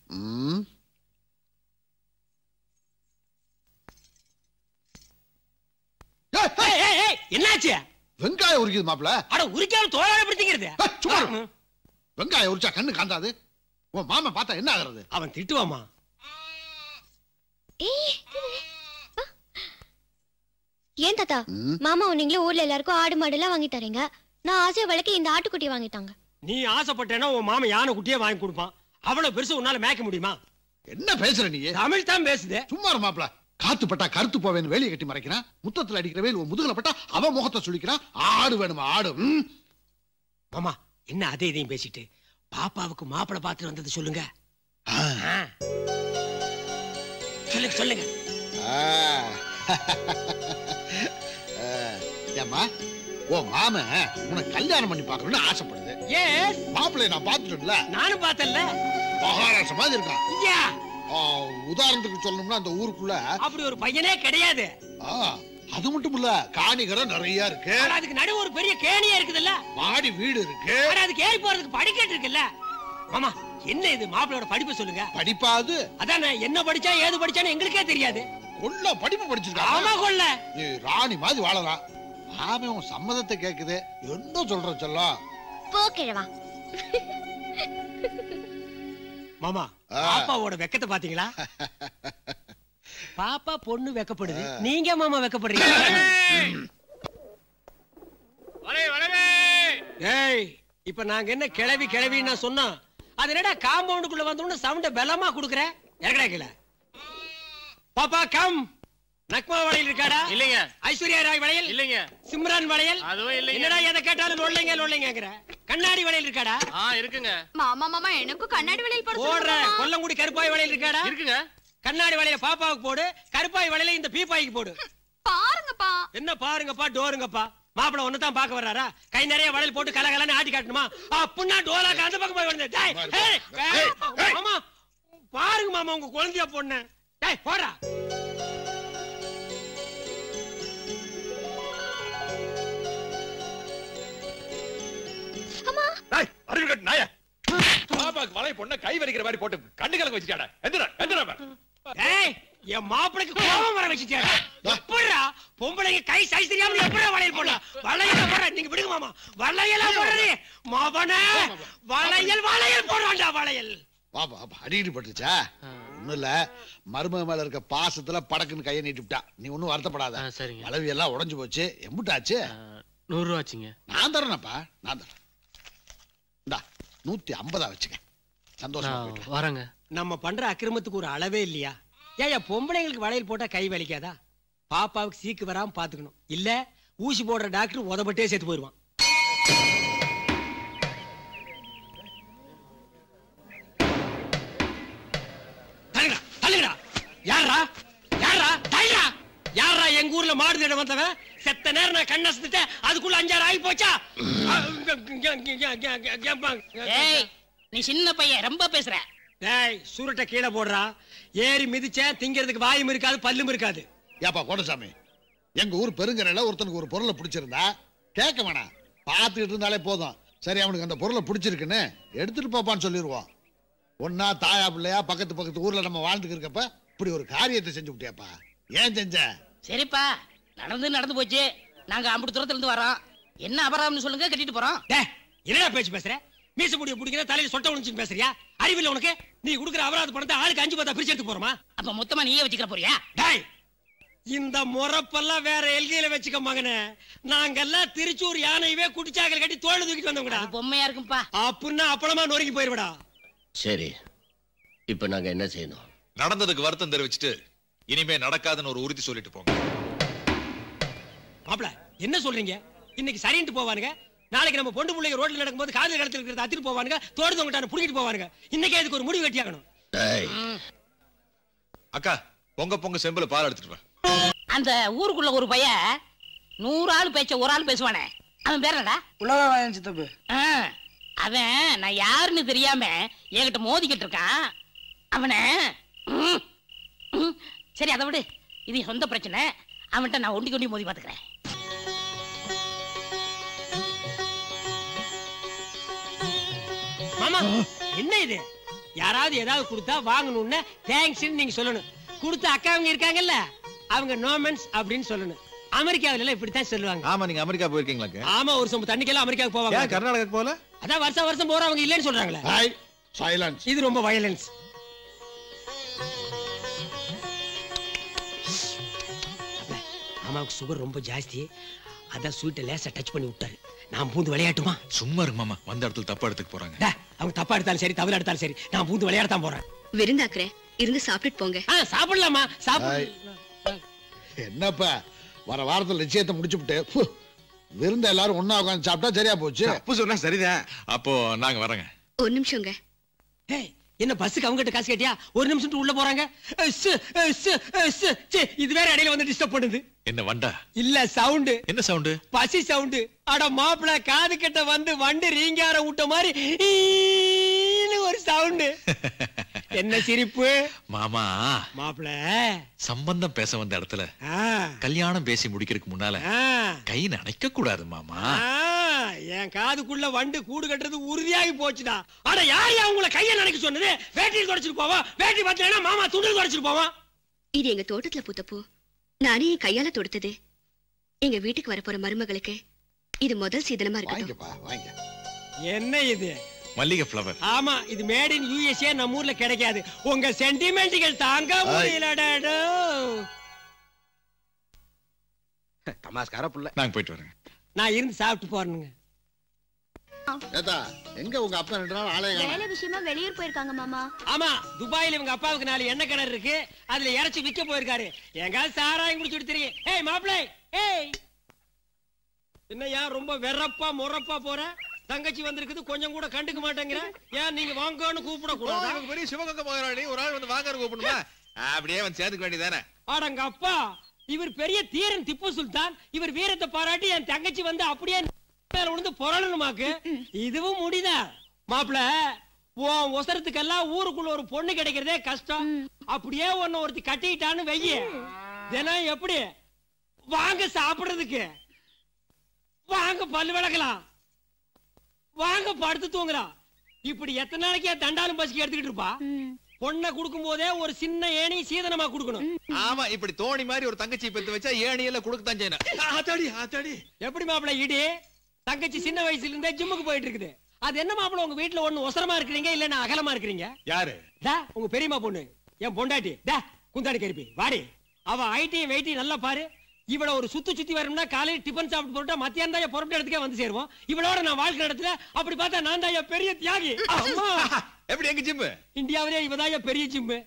என்னாச்சு? வெங்காயம் உரிக்குது மாப்பிள. அட உரிக்காம தோளால பிடிக்கிறது. வெங்காயம் உரிச்சா கண்ணு காந்தாது. உன் மாமா பார்த்தா என்ன ஆகுறது? அவன் திட்டுவாமா. ஏன் தாத்தா மாமா நீங்களே ஊர்ல எல்லாருக்கும் ஆடு மாடு எல்லாம் வாங்கி தரீங்க, நான் ஆசைய வளர்க்க இந்த ஆட்டுக்குட்டி வாங்கிட்டாங்க. நீ ஆசைப்பட்டேன்னா உன் மாமா யானை குட்டியே வாங்கி கொடுப்பான். அவ்வளவு பெருசு உன்னால மேய்க்க முடியுமா? என்ன பேசுற நீ? தமிழ் தான் பேசுது. சும்மா மாப்பிள. காத்து பட்டா கருத்து போவேன்னு வேலையை கட்டி மறைக்கிறான். முத்தத்துல அடிக்கிற வேல் உன் முதுகுல பட்டா அவன் முகத்தை சுளிக்கிறான். ஆடு வேணுமா ஆடு? மாமா என்ன அதே இதையும் பேசிட்டு பாப்பாவுக்கு மாப்பிளை பார்த்துட்டு வந்தது சொல்லுங்க. சொல்லுங்க சொல்லுங்க. ஏம்மா உன் மாம உனக்கு கல்யாணம் பண்ணி பார்க்கணும்னு ஆசைப்படுது. எஸ் மாப்பிள்ளைய நான் பார்த்துட்டேன்ல. நானும் பார்த்தேன்ல. மகாராஷ்டிர மாதிரி இருக்கான். ஐயா உதாரணத்துக்கு சொல்லணும்னா அந்த ஊருக்குள்ள அப்படி ஒரு பையனே கிடையாது. அது மட்டும் இல்ல காணிகரை நிறைய இருக்கு. அதுக்கு நடுவு ஒரு பெரிய கேணியா இருக்குதுல்ல. மாடி வீடு இருக்கு. அதுக்கு ஏறி போறதுக்கு படிக்கட்டு இருக்குல்ல. மாமா என்ன இது மாப்பிளையோட படிப்பு சொல்லுங்க. படிப்பாது அதானே என்ன படிச்சா ஏது படிச்சான்னு எங்களுக்கே தெரியாது. கொள்ள படிப்பு படிச்சிருக்கான். ஆமா கொள்ள. நீ ராணி மாதிரி வாழலாம். ஆமே உன் சம்மதத்தை கேக்குது. என்ன சொல்ற சொல்ல போக்கிழவா. மாமா பாப்பாவோட வெக்கத்தை பாத்தீங்களா? பாப்பா பொண்ணு வெக்கப்படுது, நீங்க மாமா வெக்கப்படுறீங்க. ஏய் இப்ப நாங்க என்ன கிளவி கிளவின்னு சொன்னோம். அது என்னடா காம்பவுண்டுக்குள்ள வந்தோம்னு சவுண்ட பலமா குடுக்குற. இறங்கடா கீழ. பாப்பா கம். நக்மா வளையல் இருக்காடா? இல்லைங்க. ஐஸ்வர்யா ராய் வளையல்? இல்லைங்க. சிம்ரான் வளையல்? அதுவும் இல்லைங்க. என்னடா எதை கேட்டாலும் லொல்லைங்க லொல்லைங்கங்கற. கண்ணாடி வளையல் இருக்காடா? இருக்குங்க. மாமா மாமா எனக்கு கண்ணாடி வளையல் போட சொல்லுங்க. போடுற. கொல்லங்குடி கருப்பாய் வளையல் இருக்காடா? இருக்குங்க. கண்ணாடி வளையல பாப்பாவுக்கு போடு, கருப்பாய் வளையல இந்த பீப்பாய்க்கு போடு. பாருங்கப்பா. என்ன பாருங்கப்பா டோருங்கப்பா. மாப்பிள ஒண்ணு தான் பாக்க வர்றாரா? கை நிறைய வளையல் போட்டு கலகலன்னு ஆட்டி காட்டணுமா? அப்படின்னா டோலாக்கு அந்த பக்கம் போய் விடுங்க. டேய் மாமா பாருங்க மாமா உங்க குழந்தையா பொண்ணு. டேய் போடா. பாப்பாக்கு வளைய பொண்ண கை வரிக்கிற மாதிரி போட்டு கண்ணு கலங்க வச்சுட்டாடா. எந்திரா எந்திரா. ஏய் என் மாப்பிளைக்கு கோபம் வர வச்சுட்டாடா. எப்படிடா பொம்பளைங்க கை சைஸ் தெரியாம எப்படிடா வளையல் போடலாம்? வளையல போற நீங்க விடுங்க மாமா. வளையல போடுறீ மாவனே. வளையல் வளையல் போடுறான்டா வளையல். பாப்பா அடிக்கடி பட்டுச்சா? ஒண்ணும் இல்ல மருமக மேல இருக்க பாசத்துல படக்குன்னு கையை நீட்டிவிட்டா. நீ ஒன்னும் வருத்தப்படாத. அளவி எல்லாம் உடைஞ்சு போச்சு. எம்புட்டாச்சு? 100 ரூபாச்சுங்க. நான் தரேனப்பா நான் தரேன். இந்தா 150 வச்சுக்க. சந்தோஷம் வரங்க. நம்ம பண்ற அக்கிரமத்துக்கு ஒரு அளவே இல்லையா? ஏன் பொம்பளைங்களுக்கு வளையல் போட்டா கை வலிக்காதா? பாப்பாவுக்கு சீக்கு வராம பாத்துக்கணும். இல்ல ஊசி போடுற டாக்டர் உதப்பட்டே சேர்த்து போயிருவான். யாரா யாரா தைரா யாரா எங்க ஊர்ல மாடு தேட வந்தவன்? செத்த நேரம் நான் கண்ணசத்துட்டேன். அதுக்குள்ள 5-6 ஆகி போச்சா? நீ சின்ன பையன் ரொம்ப பேசுற. டேய் சுருட்ட கீழே போடுறா. ஏறி மிதிச்சேன் திங்கிறதுக்கு வாயும் இருக்காது பல்லும் இருக்காது. ஏப்பா கோடசாமி எங்க ஊர் பெருங்கரையில ஒருத்தனுக்கு ஒரு பொருளை பிடிச்சிருந்தா கேட்க வேணாம், பார்த்துக்கிட்டு இருந்தாலே போதும். சரி அவனுக்கு அந்த பொருளை பிடிச்சிருக்குன்னு எடுத்துட்டு போப்பான்னு சொல்லிடுவோம். ஒன்னா தாயா பிள்ளையா பக்கத்து பக்கத்து ஊர்ல நம்ம வாழ்ந்துக்கு இருக்கப்ப இப்படி ஒரு காரியத்தை செஞ்சு விட்டியாப்பா. ஏன் செஞ்ச? சரிப்பா நடந்து போச்சு. நாங்க அம்புட்டு தூரத்துல இருந்து வரோம். என்ன அபராதம்னு சொல்லுங்க கட்டிட்டு போறோம். என்னடா பேச்சு பேசுற? மீச முடிய பிடிக்கிற தலையில சொட்ட உணிச்சு பேசுறியா? அறிவில்லை உனக்கு? நீ குடுக்குற அபராத பணத்தை ஆளுக்கு 5-10 பிரிச்சு எடுத்து போறோமா? அப்ப மொத்தமா நீயே வச்சுக்கிற போறியா? டேய் இந்த முறப்பெல்லாம் வேற எல்கையில வச்சுக்க மகனே. நாங்கெல்லாம் திருச்சூர் யானையவே குடிச்சாக்கல் கட்டி தோல் தூக்கிட்டு வந்தோம்டா. பொம்மையா இருக்கும்பா. அப்படின்னா அப்பளமா நொறுங்கி போயிருவடா. சரி இப்ப நாங்க என்ன செய்யணும்? நடந்ததுக்கு வருத்தம் தெரிவிச்சுட்டு இனிமே நடக்காதுன்னு ஒரு உறுதி சொல்லிட்டு போங்க. மாப்ள என்ன சொல்றீங்க? இன்னைக்கு சரின்ட்டு போவானுங்க, நாளைக்கு நம்ம பொண்டு பிள்ளைங்க ரோட்ல நடக்கும்போது காதல் கடத்துல இருக்கிறத அத்திட்டு போவானுங்க, தோடுதவங்கிட்ட புடிக்கிட்டு போவானுங்க. இன்னைக்கே அதுக்கு ஒரு முடிவு கட்டியாகணும். அக்கா பொங்க செம்புல பால் எடுத்துட்டு வா. அந்த ஊருக்குள்ள ஒரு பையன் 100 ஆள் பேச்ச ஒரு ஆள் பேசுவானே, அவன் பேர் என்னடா? உலகவாயன் சித்தப்பு. அவன் நான் யாருன்னு தெரியாம என்கிட்ட மோதிக்கிட்டு இருக்கான். அவனை சரி அதை விடு, இது சொந்த பிரச்சனை. அவன்கிட்ட நான் ஒண்டி மோதி பாத்துக்கிறேன். ஆமா என்ன இது யாராவது ஏதாவது கொடுத்தா வாங்கணும்னு தேங்க்ஸ் நீங்க சொல்லணும். கொடுத்த அக்காவங்க இருக்காங்கல்ல அவங்க நோமென்ஸ் அப்படின்னு சொல்லணும். அமெரிக்காவில எல்லாம் இப்படித்தான் சொல்லுவாங்க. ஆமா நீங்க அமெரிக்கா போயிருக்கீங்களா? ஆமா ஒரு சொம்பு தண்ணிக்கெல்லாம் அமெரிக்காவுக்கு போவாங்க. கர்நாடகாக்கு போல? அதான் வருஷம் போறவங்க இல்லன்னு சொல்றாங்களே. சைலன்ஸ். இது ரொம்ப வயலன்ஸ். அம்மாவுக்கு சுகர் ரொம்ப ஜாஸ்தி. அதான் ஸ்வீட்டை லேசா டச் பண்ணி விட்டாரு. நான் பூந்து விளையாட்டுமா? சும்மா இருக்கு மாமா. வந்த இடத்துல தப்பா எடுத்துக்கு போறாங்க. அவங்க தப்பா எடுத்தாலும் சரி தவறு எடுத்தாலும் சரி நான் பூந்து விளையாடத்தான் போறேன். விருந்தாக்குறேன் இருந்து சாப்பிட்டுட்டு போங்க. சாப்பிடலாமா? என்னப்பா வர வாரத்துல நிச்சயத்தை முடிச்சுட்டு விருந்த எல்லாரும் ஒன்னா உட்காந்து சாப்பிட்டா சரியா போச்சு. அப்ப சொன்னா சரிதான். அப்போ நாங்க வரங்க. ஒரு நிமிஷங்க. என்ன பஸ்ஸுக்கு அவங்க கிட்ட காசு கேட்டியா? ஒரு நிமிஷம் உள்ள போறாங்க. இது வேற இடையில வந்து டிஸ்டர்ப் பண்ணுது. என்ன வண்டா? இல்ல சவுண்ட். என்ன சவுண்ட்? பசி சவுண்ட். அட மாப்பிள காது கிட்ட வந்து வண்டு ரீங்கார விட்ட மாதிரி ஒரு சவுண்ட். என்ன சிரிப்பு மாமா? மாப்பிள சம்பந்தம் பேச வந்த இடத்துல கல்யாணம் பேசி முடிக்கிறதுக்கு முன்னால கை நனைக்க கூடாது மாமா. என் காதுக்குள்ள வண்டு கூடு கட்டுறது உறுதியாகி போச்சுடா. அட யார் உங்களை கைய நினைக்க சொன்னது? வேட்டியில் தொடச்சிட்டு போவோம். வேட்டி பார்த்தா மாமா துண்டு தொடச்சிட்டு போவோம். இது எங்க தோட்டத்துல பூத்த பூ. நானே கையால தொடுத்தது. எங்க வீட்டுக்கு வரப்போற மருமகளுக்கு இது முதல் சீதனமா இருக்கு. என்ன இது? மல்லிகை ஃப்ளவர். ஆமா இது மேட் இன் யுஎஸ்ஏ. நம்ம ஊர்ல கிடைக்காது. உங்க சென்டிமெண்ட்கள் தாங்க முடியலடா. தமாஸ்கார புள்ள. நாங்க போயிட்டு வரேன். நான் இருந்து சாப்பிட்டு போறேனுங்க. எங்க உங்க அப்பா 2 நாள் ஆளே காணோம். வேலை விஷயமா வெளியூர் போயிருக்காங்க மாமா. ஆமா துபாயில இவங்க அப்பாவுக்கு 4 எண்ணெய் கிணறு இருக்கு. அதுல இறைச்சி விக்க போயிருக்காரு. எங்காவது சாராயம் குடிச்சிட்டு தெரியும். ஏய் மாப்பிளை ஏய் என்னையா ரொம்ப வெறப்பா முறப்பா போற? தங்கச்சி வந்திருக்குது கொஞ்சம் கூட கண்டுக்க மாட்டேங்கிற. ஏன் நீங்க வாங்கன்னு கூப்பிட கூடாது? பெரிய சிவகங்கை போகிறாடி ஒரு ஆள் வந்து வாங்க கூப்பிடுமா? அப்படியே வந்து சேர்த்துக்க வேண்டியதானே? ஆடங்க அப்பா இவர் பெரிய தீரன் திப்பு சுல்தான். இவர் வீரத்தை பாராட்டி என் தங்கச்சி வந்து அப்படியே விழுந்து பொறணுமாக்கு. இதுவும் முடிதா மாப்பிள? உன் ஒசரத்துக்கெல்லாம் ஊருக்குள்ள ஒரு பொண்ணு கிடைக்கிறதே கஷ்டம். அப்படியே ஒன்னு ஒருத்தி கட்டிட்டான்னு வெய்ய தினம் எப்படி வாங்க சாப்பிடுறதுக்கு? வாங்க பல்லு விளக்கலாம். வாங்க படுத்து தூங்குறான். இப்படி எத்தனை நாளைக்கே தண்டாலும் பசிக்கு எடுத்துக்கிட்டு இருப்பா? பொண்ணை கொடுக்கும் போதே ஒரு சின்ன ஏணி சீதனமா கொடுக்கணும். ஆமா இப்படி தோணி மாதிரி ஒரு தங்கச்சி பெத்து வச்சா ஏணியெல்லாம் கொடுக்கத்தான் செய்யணும். எப்படி மாப்பிள இடி? தங்கச்சி சின்ன வயசுல இருந்தே ஜிம்முக்கு போயிட்டு இருக்குது. அது என்ன மாப்பிள உங்க வீட்டுல ஒண்ணு ஒசரமா இருக்கிறீங்க இல்லன்னா அகலமா இருக்கிறீங்க? யாரு? உங்க பெரியம்மா பொண்ணு என் பொண்டாட்டி குந்தாடி கருப்பி வாடி. அவ ஐட்டியும் வெயிட்டி நல்லா பாரு. இவள ஒரு சுத்தி வரணும்னா காலையில் டிபன் சாப்பிட்டு போட்டா மத்தியானம் தான் பொறுப்பு இடத்துக்கே வந்து சேருவோம். இவளோட நான் வாழ்க்கை நடத்துல அப்படி பார்த்தா நான் தான் பெரிய தியாகி. எப்படி எங்க ஜிம்மு? இந்தியாவிலே இவதான் பெரிய ஜிம்மு.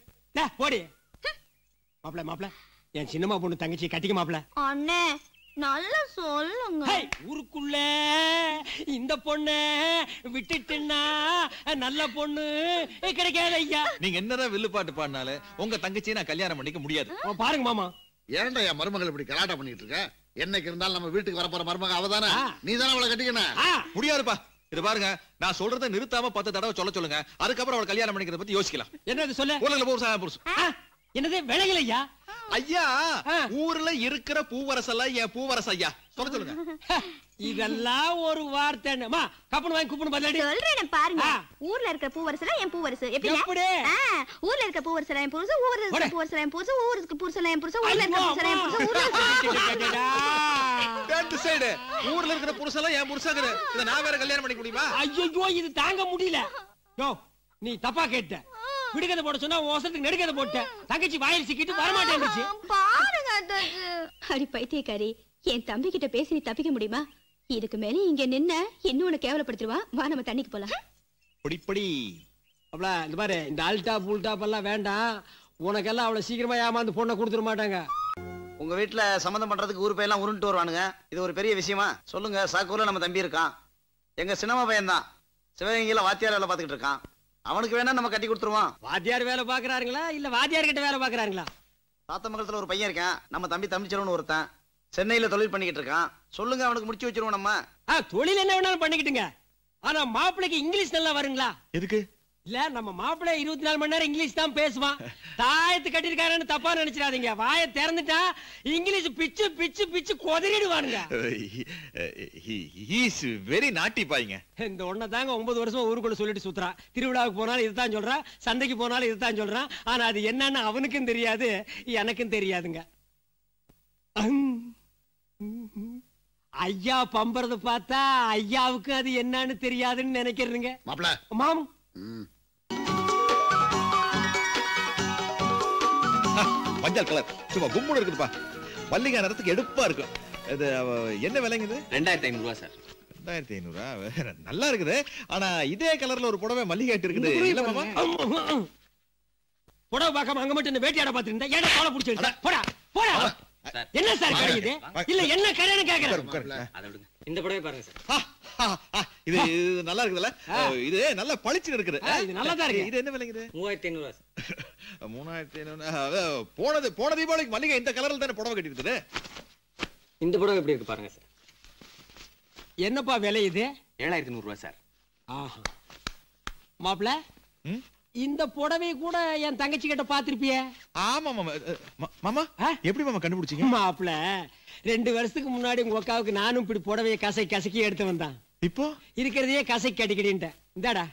போடி மாப்பிள. மாப்பிள என் சின்னம்மா பொண்ணு தங்கச்சி கட்டிக்க மாப்பிள. அண்ணே நல்லா சொல்லுங்க. ஊருக்குள்ள இந்த பொண்ணு விட்டுட்டுன்னா நல்ல பொண்ணு கிடைக்காது ஐயா. நீங்க என்னதான் வில்லுப்பாட்டு பாடினால உங்க தங்கச்சியை நான் கல்யாணம் பண்ணிக்க முடியாது. பாருங்க மாமா. ஏன்டா என் மருமகள் இப்படி கலாட்டா பண்ணிட்டு இருக்க? என்னைக்கு இருந்தாலும் நம்ம வீட்டுக்கு வரப்போற மருமக அவதானே. நீ தானே அவளை கட்டிக்கணும். முடியாதுப்பா. இது பாருங்க நான் சொல்றதை நிறுத்தாம 10 தடவை சொல்லுங்க. அதுக்கப்புறம் அவளை கல்யாணம் பண்ணிக்கிறத பத்தி யோசிக்கலாம். என்னது சொல்ல? ஊர்ல புருஷன். என்னது விளையலையா? ஐயா ஊர்ல இருக்கிற பூவரசெல்லாம் என் பூவரச ஐயா சொல்லுங்க. இதெல்லாம் ஒரு வார்த்தைமா கப்பன் வாங்கி கூப்பன் பதிலடி சொல்றேன் பாருங்க. ஊர்ல இருக்க பூவரசல என் பூவரசு எப்படி ஊர்ல இருக்க பூவரசல என் பூவரசு ஊர்ல இருக்க பூவரசல என் பூவரசு ஊருக்கு பூவரசல என் பூவரசு ஊர்ல இருக்க பூவரசல என் பூவரசு ரெண்டு சைடு ஊர்ல இருக்கிற புருஷலாம் என் புருஷங்கற இத நான் வேற கல்யாணம் பண்ணிக்க முடியுமா? ஐயோ இது தாங்க முடியல. யோ நீ தப்பா கேட்ட. விடுகதை போட சொன்னா ஓசத்துக்கு நெடுகதை போட்ட. தங்கச்சி வாயில் சிக்கிட்டு வர மாட்டேன்னுச்சு. பாருங்க அடி பைத்தியக்காரி, என் தம்பி கிட்ட பேசி நீ தப்பிக்க முடியுமா? இதுக்கு மேல இங்க நின்ன இன்னும் உன்னை கேவலப்படுத்திடுவான். வா நம்ம தண்ணிக்கு போலாம். பொடிப்படி அவள இந்த பாரு, இந்த ஆல்டா பூல்டாப் எல்லாம் வேண்டாம். உனக்கெல்லாம் அவளை சீக்கிரமா ஏமாந்து பொண்ணை கொடுத்துட மாட்டாங்க. உங்க வீட்டுல சம்பந்தம் பண்றதுக்கு ஊர் பையெல்லாம் உருண்டு வருவானுங்க. இது ஒரு பெரிய விஷயமா? சொல்லுங்க. சாக்கூர்ல நம்ம தம்பி இருக்கான், எங்க சினிமா பையன் தான். சிவகங்கையில வாத்தியார் வேலை பார்த்துக்கிட்டு இருக்கான். அவனுக்கு வேணா நம்ம கட்டி கொடுத்துருவோம். வாத்தியார் வேலை பாக்குறாருங்களா இல்ல வாத்தியார் கிட்ட வேலை பாக்குறாருங்களா? சாத்தமங்கலத்துல ஒரு பையன் இருக்கான், நம்ம தம்பி தம்பிச்சலன்னு ஒருத்தன். சென்னையில தொழில் பண்ணிக்கிட்டு இருக்கான். சொல்லுங்க, அவனுக்கு முடிச்சு வச்சிருவோம் நம்ம. தொழில் என்ன வேணாலும் பண்ணிக்கிட்டுங்க. ஆனா மாப்பிள்ளைக்கு இங்கிலீஷ் நல்லா வருங்களா? எதுக்கு? இல்ல நம்ம மாப்பிள்ளை 24 மணி நேரம் இங்கிலீஷ் தான் பேசுவான். தாயத்து கட்டிருக்காருன்னு தப்பா நினைச்சிடாதீங்க. வாயை திறந்துட்டா இங்கிலீஷ் பிச்சு பிச்சு பிச்சு கொதறிடுவானுங்க. he is very naughty பாய்ங்க. இந்த ஒண்ண தாங்க 9 வருஷமா ஊருக்குள்ள சொல்லிட்டு சுத்துறான். திருவிழாவுக்கு போனாலும் இதுதான் சொல்றான், சந்தைக்கு போனாலும் இதுதான் சொல்றான். ஆனா அது என்னன்னு அவனுக்கும் தெரியாது, எனக்கும் தெரியாதுங்க. ஐயா பம்பறத பார்த்தா ஐயாவுக்கு அது என்னன்னு தெரியாதுன்னு நினைக்கிறதுங்க. மாப்ள மாம் மஞ்சள் கலர் சும்மா கும்முன்னு இருக்குதுப்பா. மல்லிகை நேரத்துக்கு எடுப்பா இருக்கும். இது என்ன விலைங்க இது? 2500 சார். 2500 நல்லா இருக்குது. ஆனா இதே கலர்ல ஒரு புடவை மல்லிகை இருக்குது இல்ல மாமா? புடவை பார்க்காம அங்க மட்டும் இந்த வேட்டியாட பாத்துட்டு இருந்தா ஏடா காலை புடிச்சிட்டு போடா போடா. என்ன சார் கடை இது? இல்ல என்ன கடைன்னு கேக்குறேன். இந்த புடவை பாருங்க சார். இது நல்லா இருக்குதுல? இது நல்ல பளிச்சு இருக்குது. இது நல்லா தான் இருக்கு. இது என்ன விலைங்க இது? 3500 சார். 3500. போன தீபாவளிக்கு மல்லிகை இந்த கலர்ல தானே புடவை கட்டி இருந்தது. இந்த புடவை எப்படி இருக்கு பாருங்க சார். என்னப்பா விலை இது? 7100 சார். ஆஹா. மாப்ள இந்த புடவை கூட என் தங்கச்சி கிட்ட பாத்திருப்பிய? ஆமா மாமா. மாமா எப்படி மாமா கண்டுபிடிச்சீங்க? மாப்ள 2 வருஷத்துக்கு முன்னாடி உங்க அக்காவுக்கு நானும் இப்படி புடவையை கசக்கி எடுத்து வந்தான். இப்போ இருக்கிறதையே கசக்கி கட்டிக்கிட்டேன். இந்தாடா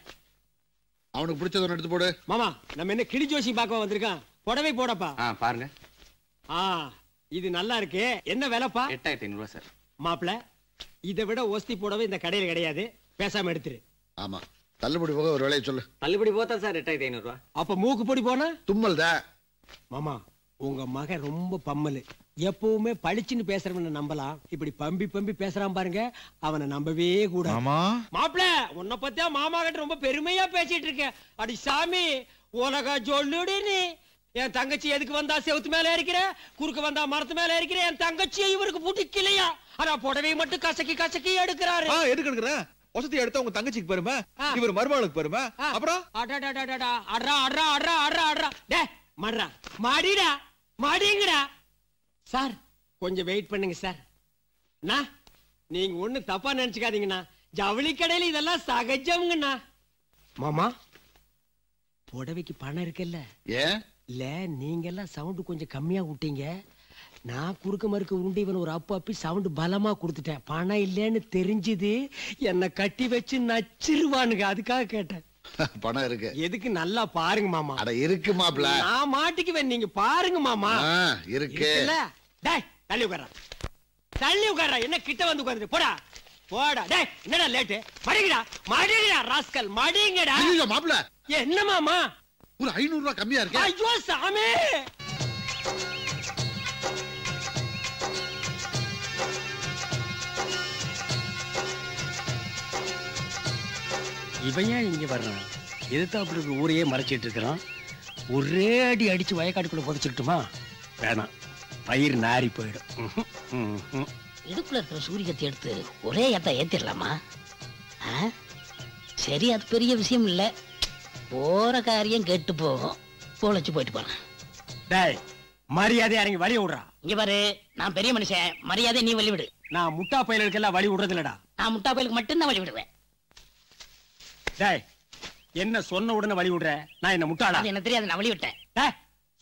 அவனுக்கு பிடிச்சத ஒன்று எடுத்து போடு. மாமா நம்ம என்ன கிளி ஜோசி பார்க்க வந்திருக்கான். புடவை போடப்பா. பாருங்க. இது நல்லா இருக்கு. என்ன விலைப்பா? 8500 சார். மாப்ள இதை விட ஒஸ்தி புடவை இந்த கடையில கிடையாது. பேசாம எடுத்துரு. ஆமா தள்ளுபடி போக ஒரு விலையை சொல்லு. தள்ளுபடி போத்தா சார் 8500. அப்ப மூக்கு பொடி போனா தும்மல் தான். மாமா உங்க மகன் ரொம்ப பம்மலு. எப்பவுமே பளிச்சுன்னு பேசுறவன நம்பலாம். இப்படி பம்பி பம்பி பேசுறான் பாருங்க, அவனை நம்பவே கூட. மாப்ள உன்னை பத்தியா மாமா கிட்ட ரொம்ப பெருமையா பேசிட்டு இருக்கேன். அடி சாமி உலக சொல்லுடி நீ. என் தங்கச்சி எதுக்கு வந்தா செவுத்து மேல இருக்கிற, குறுக்க வந்தா மரத்து மேல இருக்கிற. என் தங்கச்சியை இவருக்கு பிடிக்கலையா? ஆனா புடவை மட்டும் கசக்கி எடுக்கிறாரு. எதுக்கு எடுக்கிற? வசதி எடுத்தா உங்க தங்கச்சிக்கு பெருமை, இவர் மருமகளுக்கு பெருமை. அப்புறம் மாடிங்கடா சார். கொஞ்சம் வெயிட் பண்ணுங்க சார். நீங்க ஒண்ணு தப்பா நினைச்சுக்காதீங்கண்ணா. ஜவுளி கடையில இதெல்லாம் சகஜம்ங்கண்ணா. மாமா புடவைக்கு பணம் இருக்குல்ல? இல்ல நீங்க எல்லாம் சவுண்ட் கொஞ்சம் கம்மியா விட்டீங்க. நான் குறுக்க மறுக்க உருண்டு இவன் ஒரு அப்பி சவுண்ட் பலமா கொடுத்துட்டேன். பணம் இல்லன்னு தெரிஞ்சது என்ன கட்டி வச்சு நச்சிருவானுங்க. அதுக்காக கேட்டேன். பணம் இருக்கு. எதுக்கு நல்லா பாருங்க மாமா. அட இருக்கு மாப்ள. நான் மாட்டிக்குவேன், நீங்க பாருங்க மாமா. இருக்கு. டேய் தள்ளி உட்கார்றா. என்ன கிட்ட வந்து உட்கார்ந்து போடா போடா. டேய் என்னடா லேட்? மடிங்கடா ராஸ்கல் மடிங்கடா. ஐயோ மாப்ள. என்ன மாமா ஒரு 500 ரூபாய் கம்மியா இருக்கு. ஐயோ சாமி. இவன் ஏன் இங்க வர்றான்? எதிர்த்தாப்புல ஊரையே மறைச்சிட்டு இருக்கிறான். ஒரே அடி அடிச்சு வயக்காட்டுக்குள்ள புதைச்சுக்கிட்டுமா? வேணாம், பயிர் நாரி போயிடும். இடுப்புல இருக்கிற சூரியத்தை எடுத்து ஒரே ஏத்த ஏத்திடலாமா? சரி, அது பெரிய விஷயம் இல்ல. போற காரியம் கெட்டு போகும். போலச்சு போயிட்டு போறேன். டேய் மரியாதை இறங்கி வழி விடுறா. இங்க பாரு, நான் பெரிய மனுஷன். மரியாதை நீ வழி விடு. நான் முட்டா பயலுக்கெல்லாம் வழி விடுறது இல்லடா. நான் முட்டா பயலுக்கு மட்டும்தான் வழி விடுவேன். டேய் என்ன சொன்ன உடனே வழி விடுற? நான் என்ன முட்டாளா? என்ன தெரியாது, நான் வழி விட்டேன்.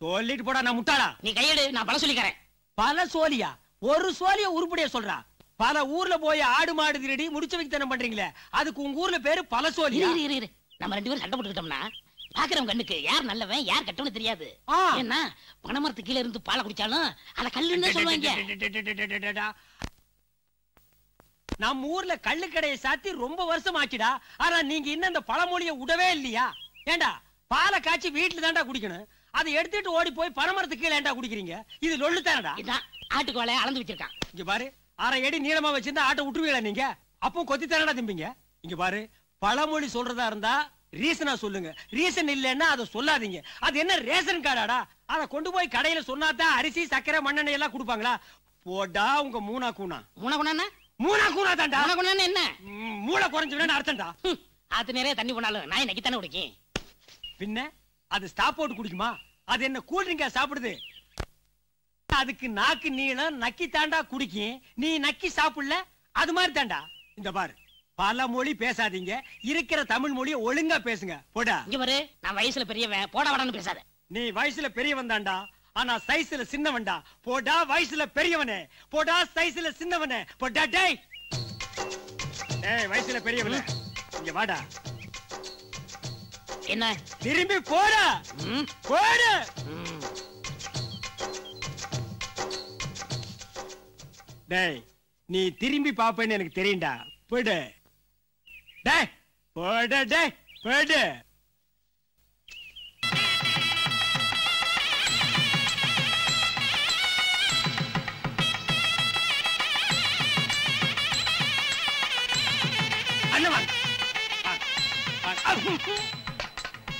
சொல்லிட்டு போடா, நான் முட்டாளா? நீ கையெடு, நான் பல சொல்லிக்கிறேன். பல சோழியா? ஒரு சோழிய உருப்படியா சொல்றா. பல ஊர்ல போய் ஆடு மாடு திருடி முடிச்சு வைத்தனம் பண்றீங்களே, அதுக்கு உங்க ஊர்ல பேரு பல சோழியா? நம்ம 2 பேரும் சண்டை போட்டுக்கிட்டோம்னா பாக்குறவங்க கண்ணுக்கு யார் நல்லவன் யார் கெட்டவன்னு தெரியாது. ஏன்னா பனைமரத்து கீழே இருந்து பாலை குடிச்சாலும் அத கல்லுன்னு சொல்லுவாங்க. நம்ம ஊர்ல கள்ளு கடையை சாத்தி ரொம்ப வருஷம் ஆச்சுடா. ஆனா நீங்க இன்னும் அந்த பழமொழிய விடவே இல்லையா? ஏண்டா பாலை காய்ச்சி வீட்டுல தாண்டா குடிக்கணும், அதை எடுத்துட்டு ஓடி போய் பனைமரத்து கீழே ஏண்டா குடிக்கிறீங்க? இது லொள்ளு தானடா. ஆட்டுக்கு வாழைய அளந்து வச்சிருக்கான். இங்க பாரு, 1/2 அடி நீளமா வச்சிருந்தா ஆட்டை விட்டுருவீங்களா நீங்க? அப்போ கொத்தி தானடா திம்பிங்க. இங்க பாரு, பழமொழி சொல்றதா இருந்தா ரீசனா சொல்லுங்க. ரீசன் இல்லன்னா அதை சொல்லாதீங்க. அது என்ன ரேஷன் கார்டாடா? அதை கொண்டு போய் கடையில சொன்னாதான் அரிசி சக்கரை மண்ணெண்ணெய் எல்லாம் கொடுப்பாங்களா? போடா உங்க மூணா கூணா. மூணா கூணா தான்டா. என்ன மூளை குறைஞ்சு அர்த்தம்டா. அது நிறைய தண்ணி போனாலும் நான் நக்கி தானே குடிக்கும். பின்ன அது ஸ்டாப் போட்டு குடிக்குமா? அது என்ன கூல் ட்ரிங்கா சாப்பிடுது? அதுக்கு நாக்கு நீளம், நக்கி தாண்டா குடிக்கும். நீ நக்கி சாப்பிடல, அது மாதிரி தாண்டா. இந்த பாரு, பல மொழி பேசாதீங்க, இருக்கிற தமிழ் மொழியை ஒழுங்கா பேசுங்க. போடா. இங்க பாரு, நான் வயசுல பெரியவன், போடா வாடான்னு பேசாத. நீ வயசுல பெரியவன் தான்டா, ஆனா சைஸ்ல சின்னவன்டா. போடா வயசுல பெரியவனே, போடா சைஸ்ல சின்னவனே, போடா. டேய் டேய் வயசுல பெரியவனே, இங்க வாடா. என்ன திரும்பி போடா. போடா. டேய் நீ திரும்பி பாப்பேன்னு எனக்கு தெரியும்டா. போடு. டேய் போடா. டேய் போடு.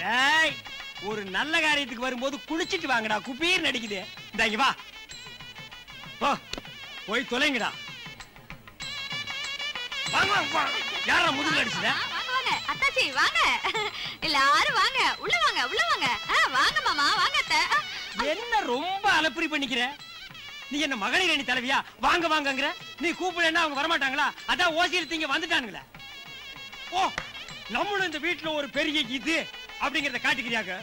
டேய் ஒரு நல்ல காரியத்துக்கு வரும்போது குளிச்சிட்டு வாங்கடா. குப்பீர் நடிக்குது. இங்க வா. போய் தொலைங்கடா. வாங்க. யாரா முதுகுல அடிச்சுட? வாங்க அத்தாச்சி வாங்க. எல்லாரும் வாங்க. உள்ள வாங்க. உள்ள வாங்க. வாங்க மாமா வாங்க அத்தை. என்ன ரொம்ப அலப்பறி பண்ணிக்கிற? நீ என்ன மகளிர் அணி தலைவியா? வாங்க வாங்கங்கற. நீ கூப்பிடலன்னா அவங்க வர மாட்டாங்களா? அதான் ஓசியில திங்க வந்துட்டானுங்களே. ஓ நம்மளும் இந்த வீட்டுல ஒரு பெரிய இது அப்படிங்கறத காட்டிக்கிறியாங்க.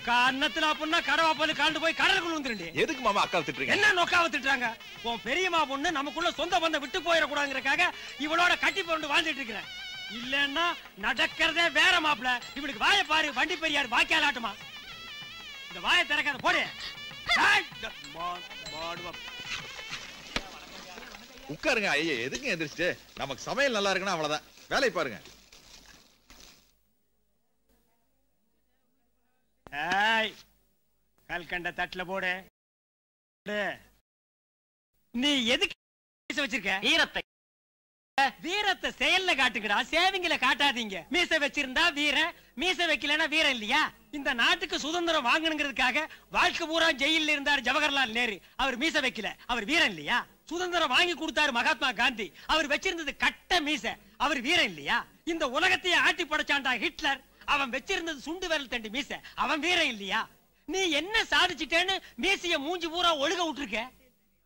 கண்ணத்துல அப்படின்னா கடவா போல காண்டு போய் கடலுக்குள்ள வந்துருண்டி. எதுக்கு மாமா அக்காவை திட்டுறீங்க? என்ன நோக்காவை திட்டுறாங்க? உன் பெரியம்மா பொண்ணு நமக்குள்ள சொந்த பந்தம் விட்டு போயிடக்கூடாதுங்கிறக்காக இவளோட கட்டி போட்டு வாழ்ந்துட்டு இருக்கிறேன். இல்லன்னா நடக்கிறதே வேற மாப்பிள. இவளுக்கு வாயை பாரு. வண்டி பெரியார் வாக்கியால் ஆட்டுமா. இந்த வாயை திறக்காத. போடு. உட்காருங்க. ஐயா எதுக்கு எந்திரிச்சிட்டு? நமக்கு சமையல் நல்லா இருக்குன்னா அவ்வளவுதான். வேலை பாருங்க. கல்கண்ட தட்டுல போடு. நீ எதுக்கு வச்சிருக்க? வீரத்தை. வீரத்தை செயல்ல காட்டுங்கடா, சேவிங்கள காட்டாதீங்க. மீசை வச்சிருந்தா வீரன், மீசை வைக்கலன்னா வீரன் இல்லையா? இந்த நாட்டுக்கு சுதந்திரம் வாங்கணுங்கிறதுக்காக வாழ்க்கை பூரா ஜெயில இருந்தார் ஜவஹர்லால் நேரு. அவர் மீசை வைக்கல, அவர் வீரன் இல்லையா? சுதந்திரம் வாங்கி கொடுத்தாரு மகாத்மா காந்தி. அவர் வச்சிருந்தது கட்ட மீசை, அவர் வீரன் இல்லையா? இந்த உலகத்தையே ஆட்டி படைச்சாண்டா ஹிட்லர். அவன் வச்சிருந்தது சுண்டு விரல் தண்டு மீசை, அவன் வீரன் இல்லையா? நீ என்ன சாதிச்சிட்டேன்னு மீசைய மூஞ்சி பூரா ஒழுக விட்டுருக்க.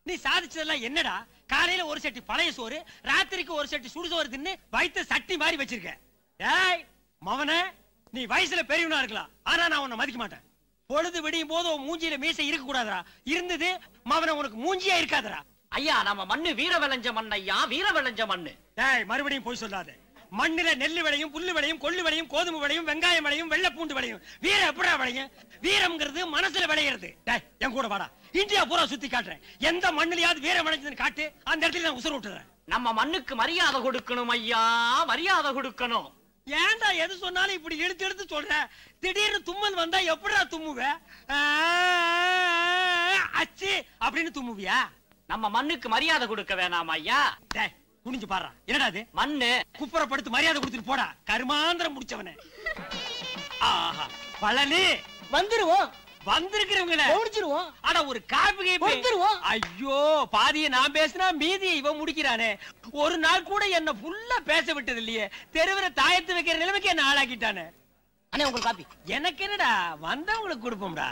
நீ சாதிச்சதெல்லாம் என்னடா? காலையில ஒரு சட்டி பழைய சோறு, ராத்திரிக்கு ஒரு சட்டி சுடுசோறு தின்னு வயிற்று சட்டி மாதிரி வச்சிருக்க. ஏய் மவனே, நீ வயசுல பெரியவனா இருக்கலாம், ஆனா நான் உன்னை மதிக்க மாட்டேன். பொழுது விடியும் போது உன் மூஞ்சியில மீசை இருக்க கூடாதா? இருந்தது மவனை உனக்கு மூஞ்சியா இருக்காதரா? ஐயா நம்ம மண்ணு வீர விளைஞ்ச மண் ஐயா, வீர விளைஞ்ச மண்ணு. டேய் மறுபடியும் போய் சொல்லாத. மண்ணில நெல்லு விளையும், புல்லு விளையும், கொள்ளு விளையும், கோதுமை விளையும், வெங்காயம் விளையும், வெள்ளை பூண்டு விளையும். வீரம் எப்படா விளையும்? வீரம்ங்கிறது மனசுல விளையிறது. டேய் என் கூட வாடா, இந்தியா பூரா சுத்தி காட்டுறேன். எந்த மண்ணிலையாவது வீரம் விளைஞ்சதுன்னு காட்டு, அந்த இடத்துல நான் உசுர விட்டுறேன். நம்ம மண்ணுக்கு மரியாதை கொடுக்கணும் ஐயா, மரியாதை கொடுக்கணும். ஏன்டா எது சொன்னாலும் இப்படி எடுத்து எடுத்து சொல்ற? திடீர்னு தும்மல் வந்தா எப்படா தும்முவ? அச்சி அப்படின்னு தும்முவியா? நம்ம மண்ணுக்கு மரியாதை கொடுக்க வேணாம் ஐயா. டேய் குனிஞ்சு பாரு. என்னடா அது? மண்ணு. குப்புறப்படுத்து மரியாதை கொடுத்துட்டு போடா, கருமாந்திரம் முடிச்சவனே. ஆஹா பழனி வந்துருவோம். வந்திருக்கிறவங்கள முடிச்சிருவோம். ஆனா ஒரு காப்பி வந்துருவோம். ஐயோ பாதியை நான் பேசினா மீதியை இவன் முடிக்கிறானே. ஒரு நாள் கூட என்ன ஃபுல்லா பேச விட்டது இல்லையே. தெருவில தாயத்து வைக்கிற நிலைமைக்கு என்ன ஆளாக்கிட்டானே. அண்ணே உங்களுக்கு காப்பி. எனக்கு என்னடா, வந்தவங்களுக்கு கொடுப்போம்டா.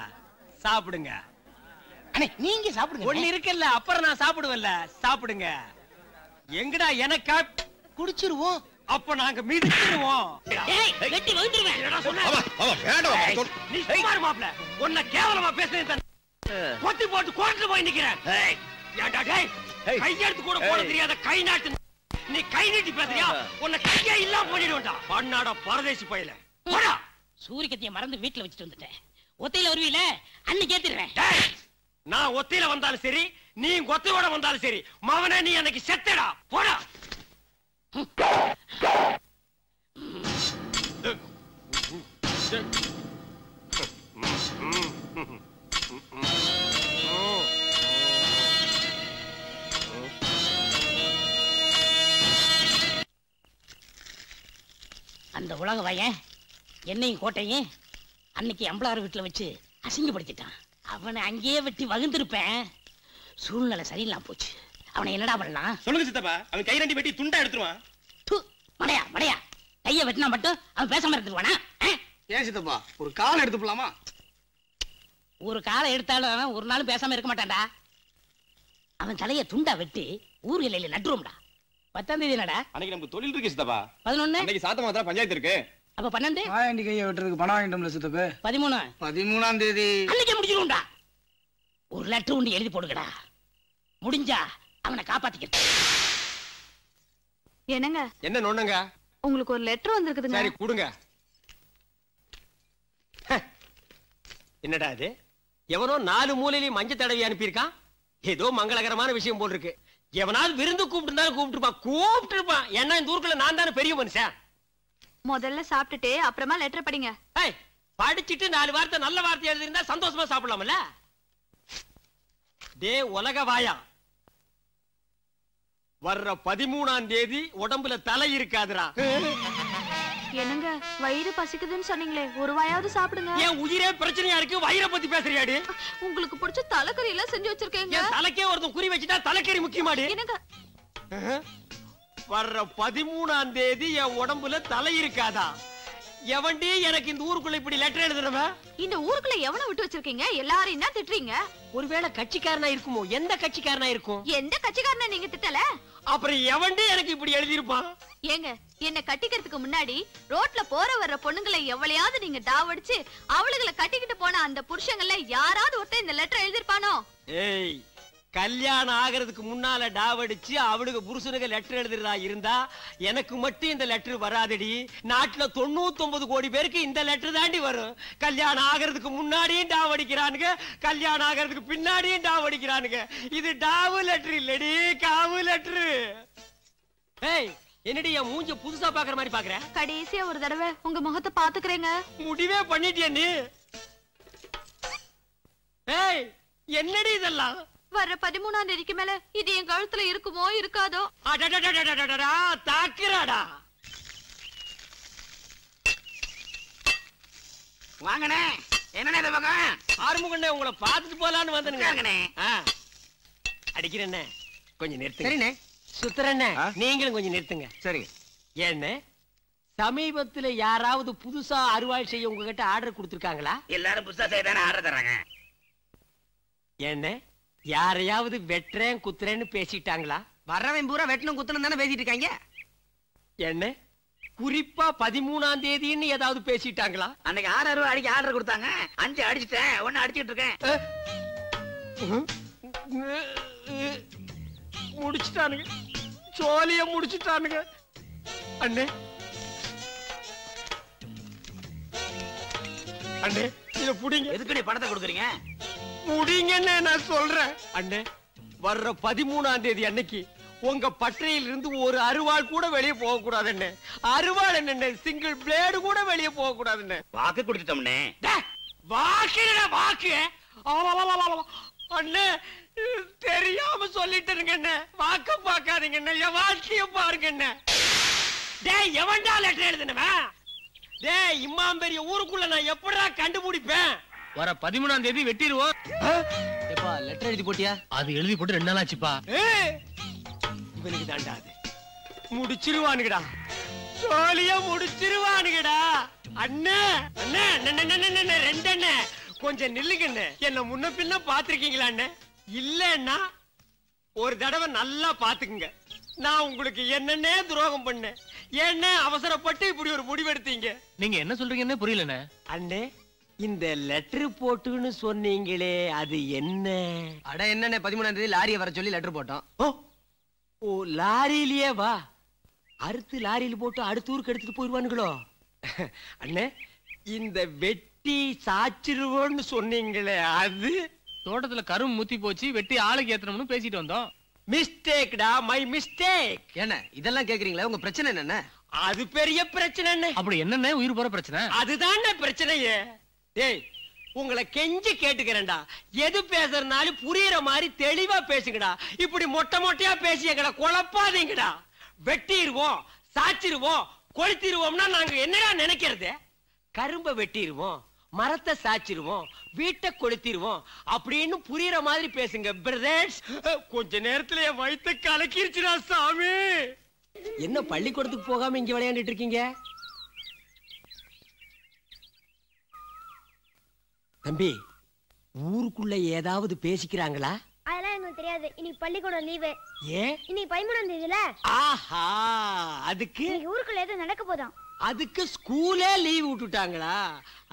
சாப்பிடுங்க. அண்ணே நீங்க சாப்பிடுங்க. ஒண்ணு இருக்குல்ல, அப்புறம் நான் சாப்பிடுவேன்ல. சாப்பிடுங்க. எங்கடா எனக்கா குடிச்சிருவோம். அப்ப நாங்க மிதிச்சிருவோம். ஏய் வெட்டி வந்துருவேன். என்னடா சொன்ன? வேண்டாம். நீ சுமார் மாப்ள. உன்னை கேவலமா பேசுறேன். கொத்தி போட்டு கோர்ட்ல போய் நிக்கிறேன். ஏண்டா டேய், கையெடுத்து கூட போட தெரியாத கை நாட்டு. நீ கை நீட்டி பேசுறியா? உன்னை கையே இல்லாம பண்ணிடுவேன்டா. பண்ணாட பரதேசி பையல. போடா. சூரியகத்திய மறந்து வீட்டுல வச்சிட்டு வந்துட்டேன். ஒத்தையில வருவீல அன்னைக்கு ஏத்திடுறேன். டேய் நான் ஒத்தையில வந்தாலும் சரி, நீ கொத்தையோட வந்தாலும் சரி, மவனே நீ அன்னைக்கு செத்தடா. போடா. அந்த உலக வயன் என்னையும் கோட்டையும் அன்னைக்கு அம்பளார் வீட்டுல வச்சு அசிங்கப்படுத்திட்டான். அவனை அங்கேயே வெட்டி வகுந்திருப்பேன். சூழ்நிலை சரியில்லாம போச்சு. அவனை என்னடா பண்ணலாம்? சொல்லுங்க சித்தப்பா. அவன் கை ரெண்டி வெட்டி துண்டா எடுத்துருவான். மடையா மடையா, கைய வெட்டினா மட்டும் அவன் பேசாம எடுத்துருவானா? ஏன் சித்தப்பா ஒரு கால் எடுத்து போலாமா? ஒரு காலை எடுத்தாலும் ஒரு நாளும் பேசாம இருக்க மாட்டான்டா. அவன் தலைய துண்டா வெட்டி ஊர் எல்லையில நட்டுருவோம்டா. 10ஆம் தேதி என்னடா? அன்னைக்கு நமக்கு தொழில் இருக்கு சித்தப்பா. 11. அன்னைக்கு சாத்தமாத்திர பஞ்சாயத்து இருக்கு. அப்ப 12. ஆண்டி கையை வெட்டுறதுக்கு பணம் வாங்கிட்டோம்ல சித்தப்பு. 13. 13ஆம் தேதி அன்னைக்கு முடிஞ்சிரும்டா. ஒரு லெட்டர் ஒன்று எழுதி போடுங்கடா. முடிஞ்சா அவனை காப்பாத்திக்கிறேன். என்னங்க? என்ன நோண்டுங்க? உங்களுக்கு ஒரு லெட்டர் வந்திருக்குதுங்க. சரி கொடுங்க. என்னடா இது? எவனோ 4 மூலையிலையும் மஞ்சள் தடவி அனுப்பியிருக்கான். ஏதோ மங்களகரமான விஷயம் போல் இருக்கு. எவனாவது விருந்து கூப்பிட்டு கூப்பிட்டுருப்பான். ஏன்னா இந்த ஊருக்குள்ள நான் தானே பெரிய மனுஷன். முதல்ல சாப்பிட்டுட்டு அப்புறமா லெட்டர் படிங்க. படிச்சிட்டு 4 வார்த்தை நல்ல வார்த்தை எழுதிருந்தா சந்தோஷமா சாப்பிடலாம்ல. டே உலக வாயா, வர்ற 13ஆம் தேதி உடம்புல தலை இருக்காதுடா. என்னங்க வயிறு பசிக்குதுன்னு சொன்னீங்களே, ஒரு வாயாவது சாப்பிடுங்க. ஏன் உயிரே பிரச்சனையா இருக்கு, வயிறை பத்தி பேசுறியாடி? உங்களுக்கு பிடிச்ச தலைக்கறி எல்லாம் செஞ்சு வச்சிருக்கேங்க. தலைக்கே ஒருத்தன் குறி வச்சுட்டா தலைக்கறி முக்கியமாடி. என்னங்க வர்ற 13ஆம் தேதி என் உடம்புல தலை இருக்காதா? எவன்டி எனக்கு இந்த ஊருக்குள்ள இப்படி லெட்டர் எழுதுறவன்? இந்த ஊருக்குள்ள எவனை விட்டு வச்சிருக்கீங்க? எல்லாரையும் தான் திட்டுறீங்க. ஒருவேளை கட்சிக்காரனா இருக்குமோ? எந்த கட்சிக்காரனா இருக்கும்? எந்த கட்சிக்காரனை நீங்க திட்டல? அப்புறம் எவன்டி எனக்கு இப்படி எழுதிருப்பான்? ஏங்க என்ன கட்டிக்கிறதுக்கு முன்னாடி ரோட்ல போற வர்ற பொண்ணுங்களை எவ்வளையாவது நீங்க டாவடிச்சு அவளுகளை கட்டிக்கிட்டு போன அந்த புருஷங்கள யாராவது ஒருத்தர் இந்த லெட்டர் எழுதிருப்பானோ? ஏய், கல்யாணம் ஆகிறதுக்கு முன்னால டாவடிச்சு அவளுக்கு புருஷனுக்கு லெட்டர் எழுதுறதா இருந்தா எனக்கு மட்டும் இந்த லெட்டர் வராதடி. நாட்டுல 99 கோடி பேருக்கு இந்த லெட்டர் தாண்டி வரும். கல்யாணம் ஆகிறதுக்கு முன்னாடியும் டாவடிக்கிறானுங்க, கல்யாணம் ஆகிறதுக்கு பின்னாடியும் டாவடிக்கிறானுங்க. இது டாவு லெட்டர் இல்லடி, காவு லெட்டர். ஏய், என்னடி என் மூஞ்ச புதுசா பாக்குற மாதிரி பாக்குற? கடைசியா ஒரு தடவை உங்க முகத்தை பாத்துக்கிறேங்க. முடிவே பண்ணிட்டியா நீ? ஏய், என்னடி இதெல்லாம்? வர்ற 13ஆம் தேதிக்கு மேல இது என் கழுத்துல இருக்குமோ இருக்காதோ? தாக்குறாடா. வாங்கண்ணே, என்னண்ணே இந்த பக்கம்? ஆறுமுகண்ணே, உங்களை பார்த்துட்டு போலான்னு வந்தேனுங்க. அடிக்கிறேண்ணே, கொஞ்சம் நிறுத்துங்க. சரிண்ணே. சுத்துறண்ணே, நீங்களும் கொஞ்சம் நிறுத்துங்க. சரிங்க. ஏண்ணே, சமீபத்துல யாராவது புதுசா அறுவாள் செய்ய உங்ககிட்ட ஆர்டர் கொடுத்துருக்காங்களா? எல்லாரும் புதுசா செய்யதானே ஆர்டர் தராங்க. ஏண்ணே, யாரையாவது வெட்டுறேன் குத்துறேன்னு பேசிட்டாங்களா? வர்றவன் பூரா வெட்டணும் குத்தணும் தானே பேசிட்டு இருக்காங்க. என்ன குறிப்பா 13ஆம் தேதின்னு ஏதாவது பேசிட்டாங்களா? அன்னைக்கு 6 ரூபாய் அடிக்க ஆர்டர் கொடுத்தாங்க. 5 அடிச்சிட்டேன், 1 அடிச்சிட்டு இருக்கேன். முடிச்சுட்டானுங்க, சோழிய முடிச்சுட்டானுங்க. அண்ணே அண்ணே, இத புடிங்க. எதுக்கு நீ பணத்தை கொடுக்குறீங்க? புடிங்கன்னு நான் சொல்றேன். அண்ணே, வர்ற 13ஆம் தேதி அன்னைக்கு உங்க பட்டறையில் இருந்து ஒரு அருவாள் கூட வெளியே போக கூடாதுன்னு. அருவாள் என்ன, சிங்கிள் பிளேடு கூட வெளியே போக கூடாதுன்னு வாக்கு கொடுத்துட்டோம்னே. வாக்கு வாக்கு அண்ணே, தெரியாம சொல்லிட்டுருங்க. வாக்க பாக்காதீங்க, என் வாழ்க்கைய பாருங்க. டேய், எவன்டா லெட்டர் எழுதுனவன்? டேய், இம்மாம் பெரிய ஊருக்குள்ள நான் எப்படா கண்டுபிடிப்பேன்? வர 13ஆம் தேதி வெட்டிடுவோம். ஏப்பா லெட்டர் எழுதி போட்டியா? அது எழுதி போட்டு 2 நாள் ஆச்சுப்பா. இவனுக்கு தாண்டாது, முடிச்சிருவானுங்கடா, சோழிய முடிச்சிருவானுங்கடா. அண்ணே அண்ணே அண்ணே, 2 அண்ணே, கொஞ்சம் நில்லுங்கண்ணே. என்ன முன்ன பின்ன பாத்திருக்கீங்களா அண்ணே? இல்லன்னா ஒரு தடவை நல்லா பாத்துக்குங்க. நான் உங்களுக்கு என்னன்னே துரோகம் பண்ணேன். என்ன அவசரப்பட்டு இப்படி ஒரு முடிவெடுத்தீங்க? நீங்க என்ன சொல்றீங்கன்னு புரியலண்ணே. அண்ணே, இந்த லெட்டர் போட்டுன்னு சொன்னீங்களே, அது என்ன? அட என்னண்ணே, 13ஆம் தேதி லாரியை வர சொல்லி லெட்டர் போட்டோம். ஓ, லாரியிலேயே வா. அடுத்து லாரியில போட்டு அடுத்த ஊருக்கு எடுத்துட்டு போயிருவானுங்களோ? அண்ணே, இந்த வெட்டி சாச்சிருவோன்னு சொன்னீங்களே, அது தோட்டத்துல கரும் முத்தி போச்சு, வெட்டி ஆளுக்கு ஏத்தணும்னு பேசிட்டு வந்தோம். மிஸ்டேக்டா, மை மிஸ்டேக். என்ன இதெல்லாம் கேக்குறீங்களா? உங்க பிரச்சனை என்ன? அது பெரிய பிரச்சனை. அப்படி என்னண்ணே உயிர் போற பிரச்சனை? அதுதான் பிரச்சனையே. டேய், உங்களை கெஞ்சி கேட்டுக்கிறேன்டா, எது பேசுறதுனாலும் புரியுற மாதிரி தெளிவா பேசுங்கடா. இப்படி மொட்டை மொட்டையா பேசி எங்களை குழப்பாதீங்கடா. வெட்டிடுவோம், சாச்சிருவோம், கொளுத்திடுவோம்னா நாங்க என்னடா நினைக்கிறது? கரும்பை வெட்டிடுவோம், மரத்தை சாச்சிருவோம், வீட்டை கொளுத்திடுவோம் அப்படின்னு புரியுற மாதிரி பேசுங்க பிரதர்ஸ். கொஞ்ச நேரத்துல என் வயித்தை கலக்கிருச்சுடா சாமி. என்ன பள்ளிக்கூடத்துக்கு போகாம இங்க விளையாண்டுட்டு இருக்கீங்க? தம்பி, ஊருக்குள்ள ஏதாவது பேசிக்கிறாங்களா? அதெல்லாம் எங்க உனக்கு தெரியாது. இன்னைக்கு பள்ளிக்கூடம் லீவு. ஏன்? இன்னைக்கு 13ஆம் தேதில. ஆஹா, அதுக்கு ஊருக்குள்ள ஏதோ நடக்க போதாம். அதுக்கு ஸ்கூலே லீவ் விட்டுட்டாங்களா?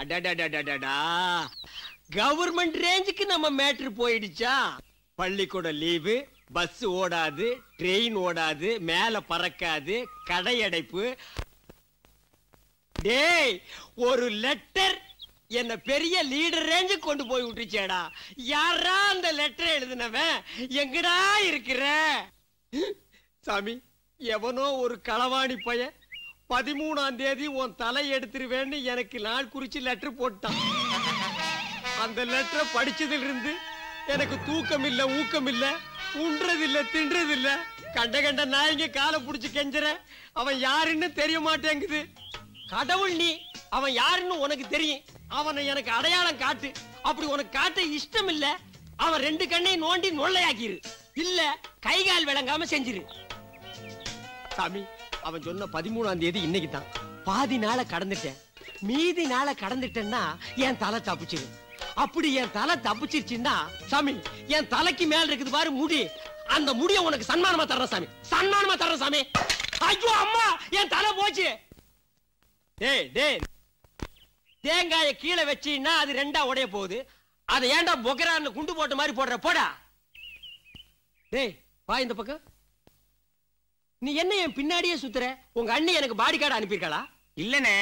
அடடடடடடா, கவர்மெண்ட் ரேஞ்சுக்கு நம்ம மேட்ரு போயிடுச்சா? பள்ளிக்கூடம் லீவு, பஸ் ஓடாது, ட்ரெயின் ஓடாது, மேல பறக்காது, கடை அடைப்பு. டேய், ஒரு லெட்டர் என்ன பெரிய லீடர் ரேஞ்சு கொண்டு போய் விட்டுச்சேடா. யாரா அந்த லெட்டர் எழுதினவன்? எங்கடா இருக்கிற சாமி? எவனோ ஒரு களவாணி பையன் 13ஆம் தேதி உன் தலை எடுத்துருவேன்னு எனக்கு நாள் குறிச்சு லெட்டர் போட்டான். அந்த லெட்டரை படிச்சதுல இருந்து எனக்கு தூக்கம் இல்ல, ஊக்கம் இல்ல, உண்றதில்ல, தின்றதில்ல. கண்ட கண்ட நாய்ங்க காலை புடிச்சு கெஞ்சற. அவன் யாருன்னு தெரிய மாட்டேங்குது. கடவுள் நீ, அவன் யாருன்னு உனக்கு தெரியும். அவனை எனக்கு அடையாளம் காட்டு. அப்படி உனக்கு காட்ட இஷ்டம் இல்ல, அவன் 2 கண்ணையும் நோண்டி நொல்லையாக்கிரு. இல்ல கை கால் விளங்காம செஞ்சிரு. சாமி, அவன் சொன்ன 13ஆம் தேதி இன்னைக்கு தான். பாதி நாளை கடந்துட்டேன். மீதி நாளை கடந்துட்டேன்னா என் தலை தப்பிச்சிரு. அப்படி என் தலை தப்பிச்சிருச்சுன்னா சாமி, என் தலைக்கு மேல இருக்குது பாரு முடி, அந்த முடிய உனக்கு சன்மானமா தர்றேன் சாமி, சன்மானமா தர்றேன் சாமி. ஐயோ அம்மா, என் தலை போச்சு. டேய் டேய், தேங்காய கீழே வச்சீன்னா அது 2ஆ உடைய போகுது. அதை ஏன்டா பொக்கரான்னு குண்டு போட்ட மாதிரி போடுற? போடா. டேய் வா இந்த பக்கம். நீ என்ன என் பின்னாடியே சுத்துற? உங்க அண்ணி எனக்கு பாடி கார்டு அனுப்பியிருக்காளா? இல்லனே,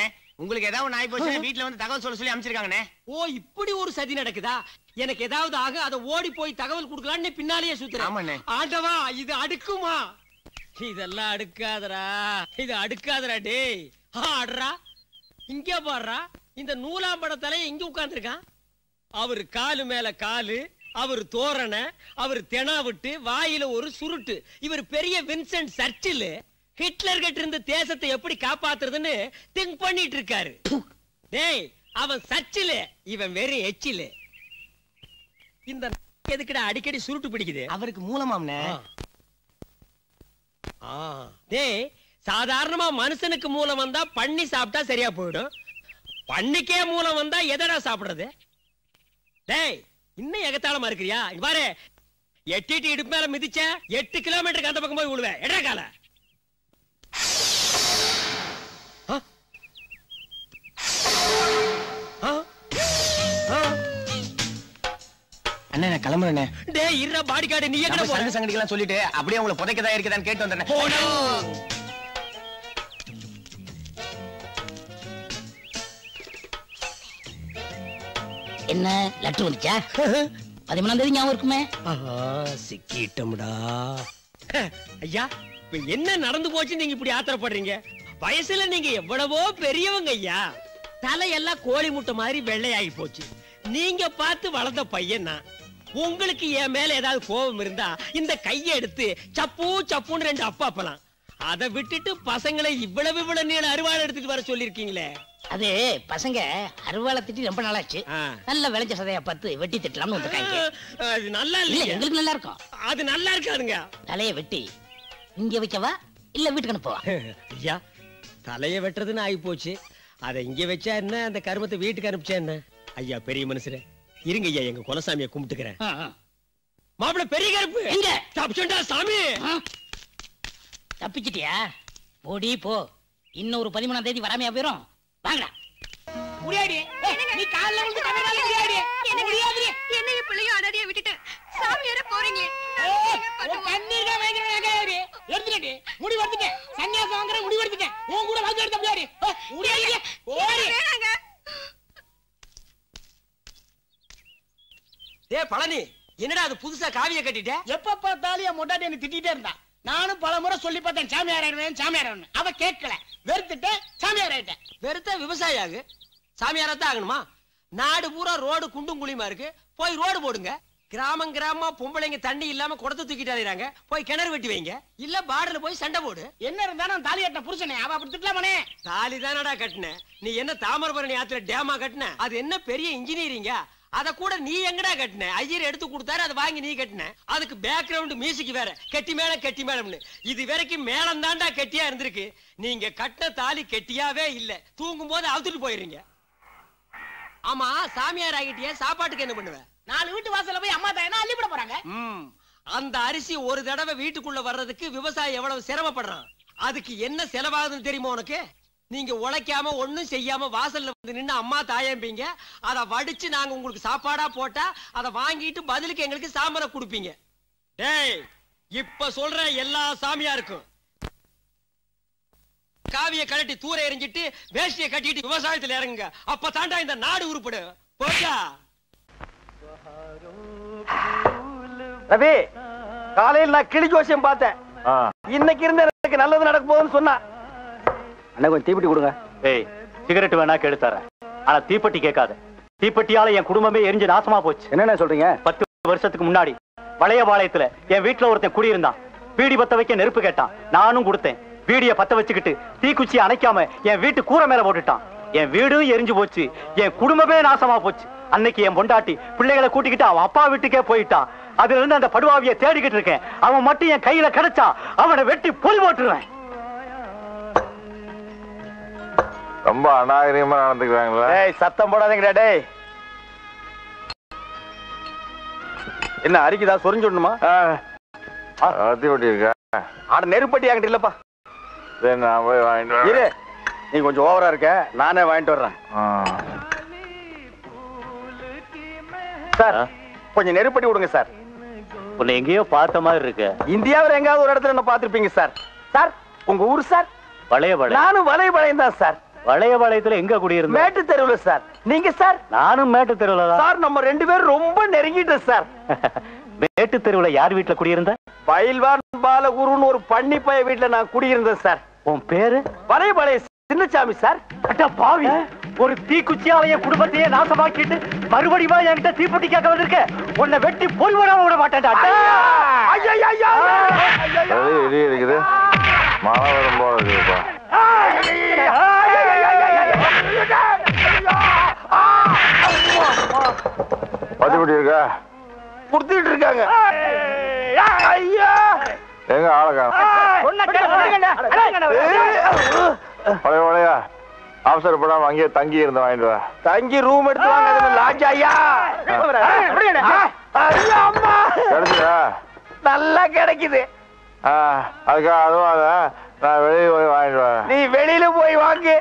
உங்களுக்கு ஏதாவது நாய் போச்சு வீட்ல வந்து தகவல் சொல்ல சொல்லி அனுப்பிச்சிருக்காங்கனே. ஓ, இப்படி ஒரு சதி நடக்குதா? எனக்கு ஏதாவது ஆக அத ஓடி போய் தகவல் கொடுக்கலான்னு பின்னாலேயே சுத்துற. ஆமாண்ணே. ஆண்டவா, இது அடுக்குமா? இதெல்லாம் அடுக்காதடா, இது அடுக்காதடா. டேய் ஆடுறா, இங்க பாடுறா. இந்த நூலாம்பட தலையை இங்க உட்கார்ந்துருக்கான். அவரு காலு மேல காலு, அவர் தோரண, அவர் தெனா விட்டு, வாயில ஒரு சுருட்டு. இவர் பெரிய வின்சென்ட் சர்ச்சில் ஹிட்லர் கிட்ட இருந்து தேசத்தை எப்படி காப்பாத்துறதுன்னு திங்க் பண்ணிட்டு இருக்காரு. டேய், அவன் சர்ச்சில், இவன் வெறும் எச்சில். இந்த எதுக்குடா அடிக்கடி சுருட்டு பிடிக்குது? அவருக்கு மூலமாம்னே. டேய், சாதாரணமா மனுஷனுக்கு மூலம் வந்தா பண்ணி சாப்பிட்டா சரியா போயிடும். பண்ணிக்கே மூலம் வந்தா எதடா சாப்பிடுறது? டேய், இன்னும் எகத்தாளமா இருக்கிறியா? இங்க பாரு, எட்டிட்டு இடுப்பு மேல மிதிச்ச 8 கிலோமீட்டருக்கு அந்த பக்கம் போய் விழுவேன். எடா கால. அண்ணே, நான் கிளம்புறேனே. டேய் இருடா, பாடி கார்டு நீ எங்கடா போற? சங்கடிக்கலாம் சொல்லிட்டு அப்படியே உங்களை புதைக்கதா இருக்குதான்னு கேட்டு வந்தேன். போடா. என்ன லெட்டர் வந்துச்சா? 13ஆம் தேதி ஞாபகம் இருக்குமே. சிக்கிட்டோம்டா. ஐயா, இப்ப என்ன நடந்து போச்சு நீங்க இப்படி ஆத்திரப்படுறீங்க? வயசுல நீங்க எவ்வளவோ பெரியவங்க ஐயா. தலையெல்லாம் கோழி முட்டை மாதிரி வெள்ளையாகி போச்சு. நீங்க பார்த்து வளர்ந்த பையன் நான். உங்களுக்கு என் மேல ஏதாவது கோபம் இருந்தா இந்த கையை எடுத்து சப்பு சப்புன்னு 2 அப்பா அப்பலாம். அதை விட்டுட்டு பசங்களை இவ்வளவு நீள அருவாள் எடுத்துட்டு வர சொல்லிருக்கீங்களே. அது பசங்க அருவாளை திட்டி ரொம்ப நாளாச்சு. நல்ல விளைஞ்ச சதையா பார்த்து வெட்டி திட்டலாம்னு வந்திருக்காங்க. அது நல்லா இல்ல, எங்களுக்கு நல்லா இருக்கும். அது நல்லா இருக்காதுங்க. தலையை வெட்டி இங்க வைக்கவா இல்ல வீட்டுக்கு அனுப்பவா? ஐயா, தலையை வெட்டுறதுன்னு ஆகி போச்சு. அதை இங்க வச்சா என்ன, அந்த கருமத்தை வீட்டுக்கு அனுப்பிச்சா என்ன? ஐயா பெரிய மனுஷரே, இருங்க ஐயா, எங்க குலசாமியை கும்பிட்டுக்கிறேன். மாப்பிள்ள பெரிய கருப்பு எங்க தப்பிச்சுட்டா சாமி? தப்பிச்சிட்டியா? ஓடி போ. இன்னொரு 13ஆம் தேதி வராமையா போயிரும். வாங்கடா. முடியாடி. நீ கால்ல வந்து கவரால முடியாடி. முடியாடி. என்னைய பிள்ளைய அடடிய விட்டுட்டு சாமியார போறீங்களே. ஓ கண்ணீர்ல வேங்கறேடி. எடுத்துடடி. முடி வந்துட்டே. சன்னியாசம் வாங்குற முடி வந்துட்டே. உன் கூட வந்து எடுத்து முடியாடி. முடியாடி. ஓடி. வேணாங்க. டேய் பழனி, என்னடா அது புதுசா காவிய கட்டிட்ட? எப்ப பார்த்தாலும் என் முட்டாட்டி என்ன திட்டிட்டே இருந்தா. நானும் பல முறை சொல்லி பார்த்தேன் சாமியார் ஆயிடுவேன் சாமியார் ஆகணும். அவ கேட்கல, வெறுத்துட்டு சாமியார் ஆயிட்டேன். வெறுத்தா விவசாயி ஆகு, சாமியாரத்தான் ஆகணுமா? நாடு பூரா ரோடு குண்டும் குழியுமா இருக்கு, போய் ரோடு போடுங்க. கிராமம் கிராமமா பொம்பளைங்க தண்ணி இல்லாம குடத்தை தூக்கிட்டு அலையறாங்க, போய் கிணறு வெட்டி வைங்க. இல்ல பார்டர்ல போய் சண்டை போடு. என்ன இருந்தாலும் தாலி கட்டின புருஷனே, அவ அப்படி திட்டலாமனே? தாலி தானடா கட்டின. நீ என்ன தாமிரபரணி ஆத்துல டேமா கட்டின? அது என்ன பெரிய இன்ஜினியரிங்க? அத கூட நீ எங்கடா கட்டின? ஐயர் எடுத்து கொடுத்தாரு, அதை வாங்கி நீ கட்டின. அதுக்கு பேக்ரவுண்ட் மியூசிக் வேற, கெட்டி மேளம் கெட்டி மேளம்னு. இது வரைக்கும் மேளம் தாண்டா கெட்டியா இருந்திருக்கு. நீங்க கட்டின தாலி கெட்டியாவே இல்ல, தூங்கும் போது அவுத்துட்டு போயிருங்க. ஆமா, சாமியார் ஆகிட்டியே, சாப்பாட்டுக்கு என்ன பண்ணுவ? 4 வீட்டு வாசல்ல போய் அம்மா தாயனா அள்ளி விட போறாங்க. அந்த அரிசி ஒரு தடவை வீட்டுக்குள்ள வர்றதுக்கு விவசாயி எவ்வளவு சிரமப்படுறான். அதுக்கு என்ன செலவாகுதுன்னு தெரியுமா உனக்கு? நீங்க உழைக்காம ஒண்ணும் செய்யாம வாசல்ல வந்து நின்னு அம்மா தாயம்பீங்க. அதை வடிச்சு நாங்க உங்களுக்கு சாப்பாடா போட்டா அதை வாங்கிட்டு பதிலுக்கு எங்களுக்கு சாம்பரை கொடுப்பீங்க. டேய், இப்ப சொல்ற எல்லா சாமியாருக்கும் காவிய கழட்டி தூர எறிஞ்சிட்டு வேஷ்டியை கட்டிட்டு விவசாயத்துல இறங்குங்க. அப்ப தாண்டா இந்த நாடு உருப்படு. போச்சா ரவி, காலையில் நான் கிளி ஜோசியம் பார்த்தேன். இன்னைக்கு இருந்து எனக்கு நல்லது நடக்க போகுதுன்னு சொன்னா. அண்ணா கொஞ்சம் தீப்பெட்டி கொடுங்க. ஏய், சிகரெட் வேணா கெடுத்தாரேன், ஆனா தீப்பெட்டி கேட்காத. தீப்பெட்டியால என் குடும்பமே எரிஞ்சு நாசமா போச்சு. என்னென்ன சொல்றீங்க? 10 வருஷத்துக்கு முன்னாடி வளையபாளையத்துல என் வீட்டுல ஒருத்தன் குடியிருந்தான். பீடி பத்த வைக்க நெருப்பு கேட்டான், நானும் கொடுத்தேன். பீடிய பத்த வச்சுக்கிட்டு தீக்குச்சி அணைக்காம என் வீட்டு கூரை மேல போட்டுட்டான். என் வீடும் எரிஞ்சு போச்சு, என் குடும்பமே நாசமா போச்சு. அன்னைக்கு என் பொண்டாட்டி பிள்ளைகளை கூட்டிக்கிட்டு அவன் அப்பா வீட்டுக்கே போயிட்டான். அதுல இருந்து அந்த படுவாவிய தேடிக்கிட்டு இருக்கேன். அவன் மட்டும் என் கையில கிடைச்சா அவனை வெட்டி பொலி போட்டுருவேன். ரொம்ப அநாகரிகமா நடந்துக்கிறாங்களா? சத்தம் போடாதீங்கடா. டேய், என்ன அரிக்குதா? சொரிஞ்சுடணுமா? தீப்பெட்டி இருக்கா? ஆட நெருப்பட்டி என்கிட்ட இல்லப்பா. சரி, நான் போய் வாங்கிட்டு இரு, நீ கொஞ்சம் ஓவரா இருக்க, நானே வாங்கிட்டு வர்றேன். சார், கொஞ்சம் நெருப்பட்டி விடுங்க சார். உன்னை எங்கேயோ பார்த்த மாதிரி இருக்கு. இந்தியாவில் எங்காவது ஒரு இடத்துல என்ன பார்த்திருப்பீங்க சார். சார், உங்க ஊர் சார்? வளையபாளையம். நானும் வளையபாளையம் தான் சார். வளையபாளையத்துல எங்க குடியிருந்த? மேட்டு தெருவுல சார். நீங்க சார்? நானும் மேட்டு தெருவுல தான் சார். நம்ம 2 பேரும் ரொம்ப நெருங்கிட்டோம் சார். மேட்டு தெருவுல யார் வீட்டுல குடியிருந்த? பயில்வான் பாலகுருன்னு ஒரு பண்ணி பைய வீட்டுல நான் குடியிருந்தேன் சார். உன் பேரு? வளையபாளைய சின்னசாமி சார். அட பாவி, ஒரு தீக்குச்சியால என் குடும்பத்தையே நாசமாக்கிட்டு மறுபடியும் என்கிட்ட தீப்பெட்டி கேட்க வந்திருக்க. உன்னை வெட்டி பொய் வராம விட மாட்டேன்டா. இடி இருக்குது, மழை வரும் போல இருக்குப்பா. பத்திப்பட்டி இருக்கா? குடுத்துட்டு இருக்காங்க. எங்க ஆளக்கா? பழைய அவசரப்படாம அங்கேயே தங்கி இருந்து வாங்கிட்டு வா. தங்கி ரூம் எடுத்து வாங்க. லாட்ஜ் ஐயா கிடைச்சா? நல்லா கிடைக்குது. அதுக்காக அதுவும் நான் வெளியே போய் வாங்கிட்டு வரேன். நீ வெளியில போய் வாங்கு,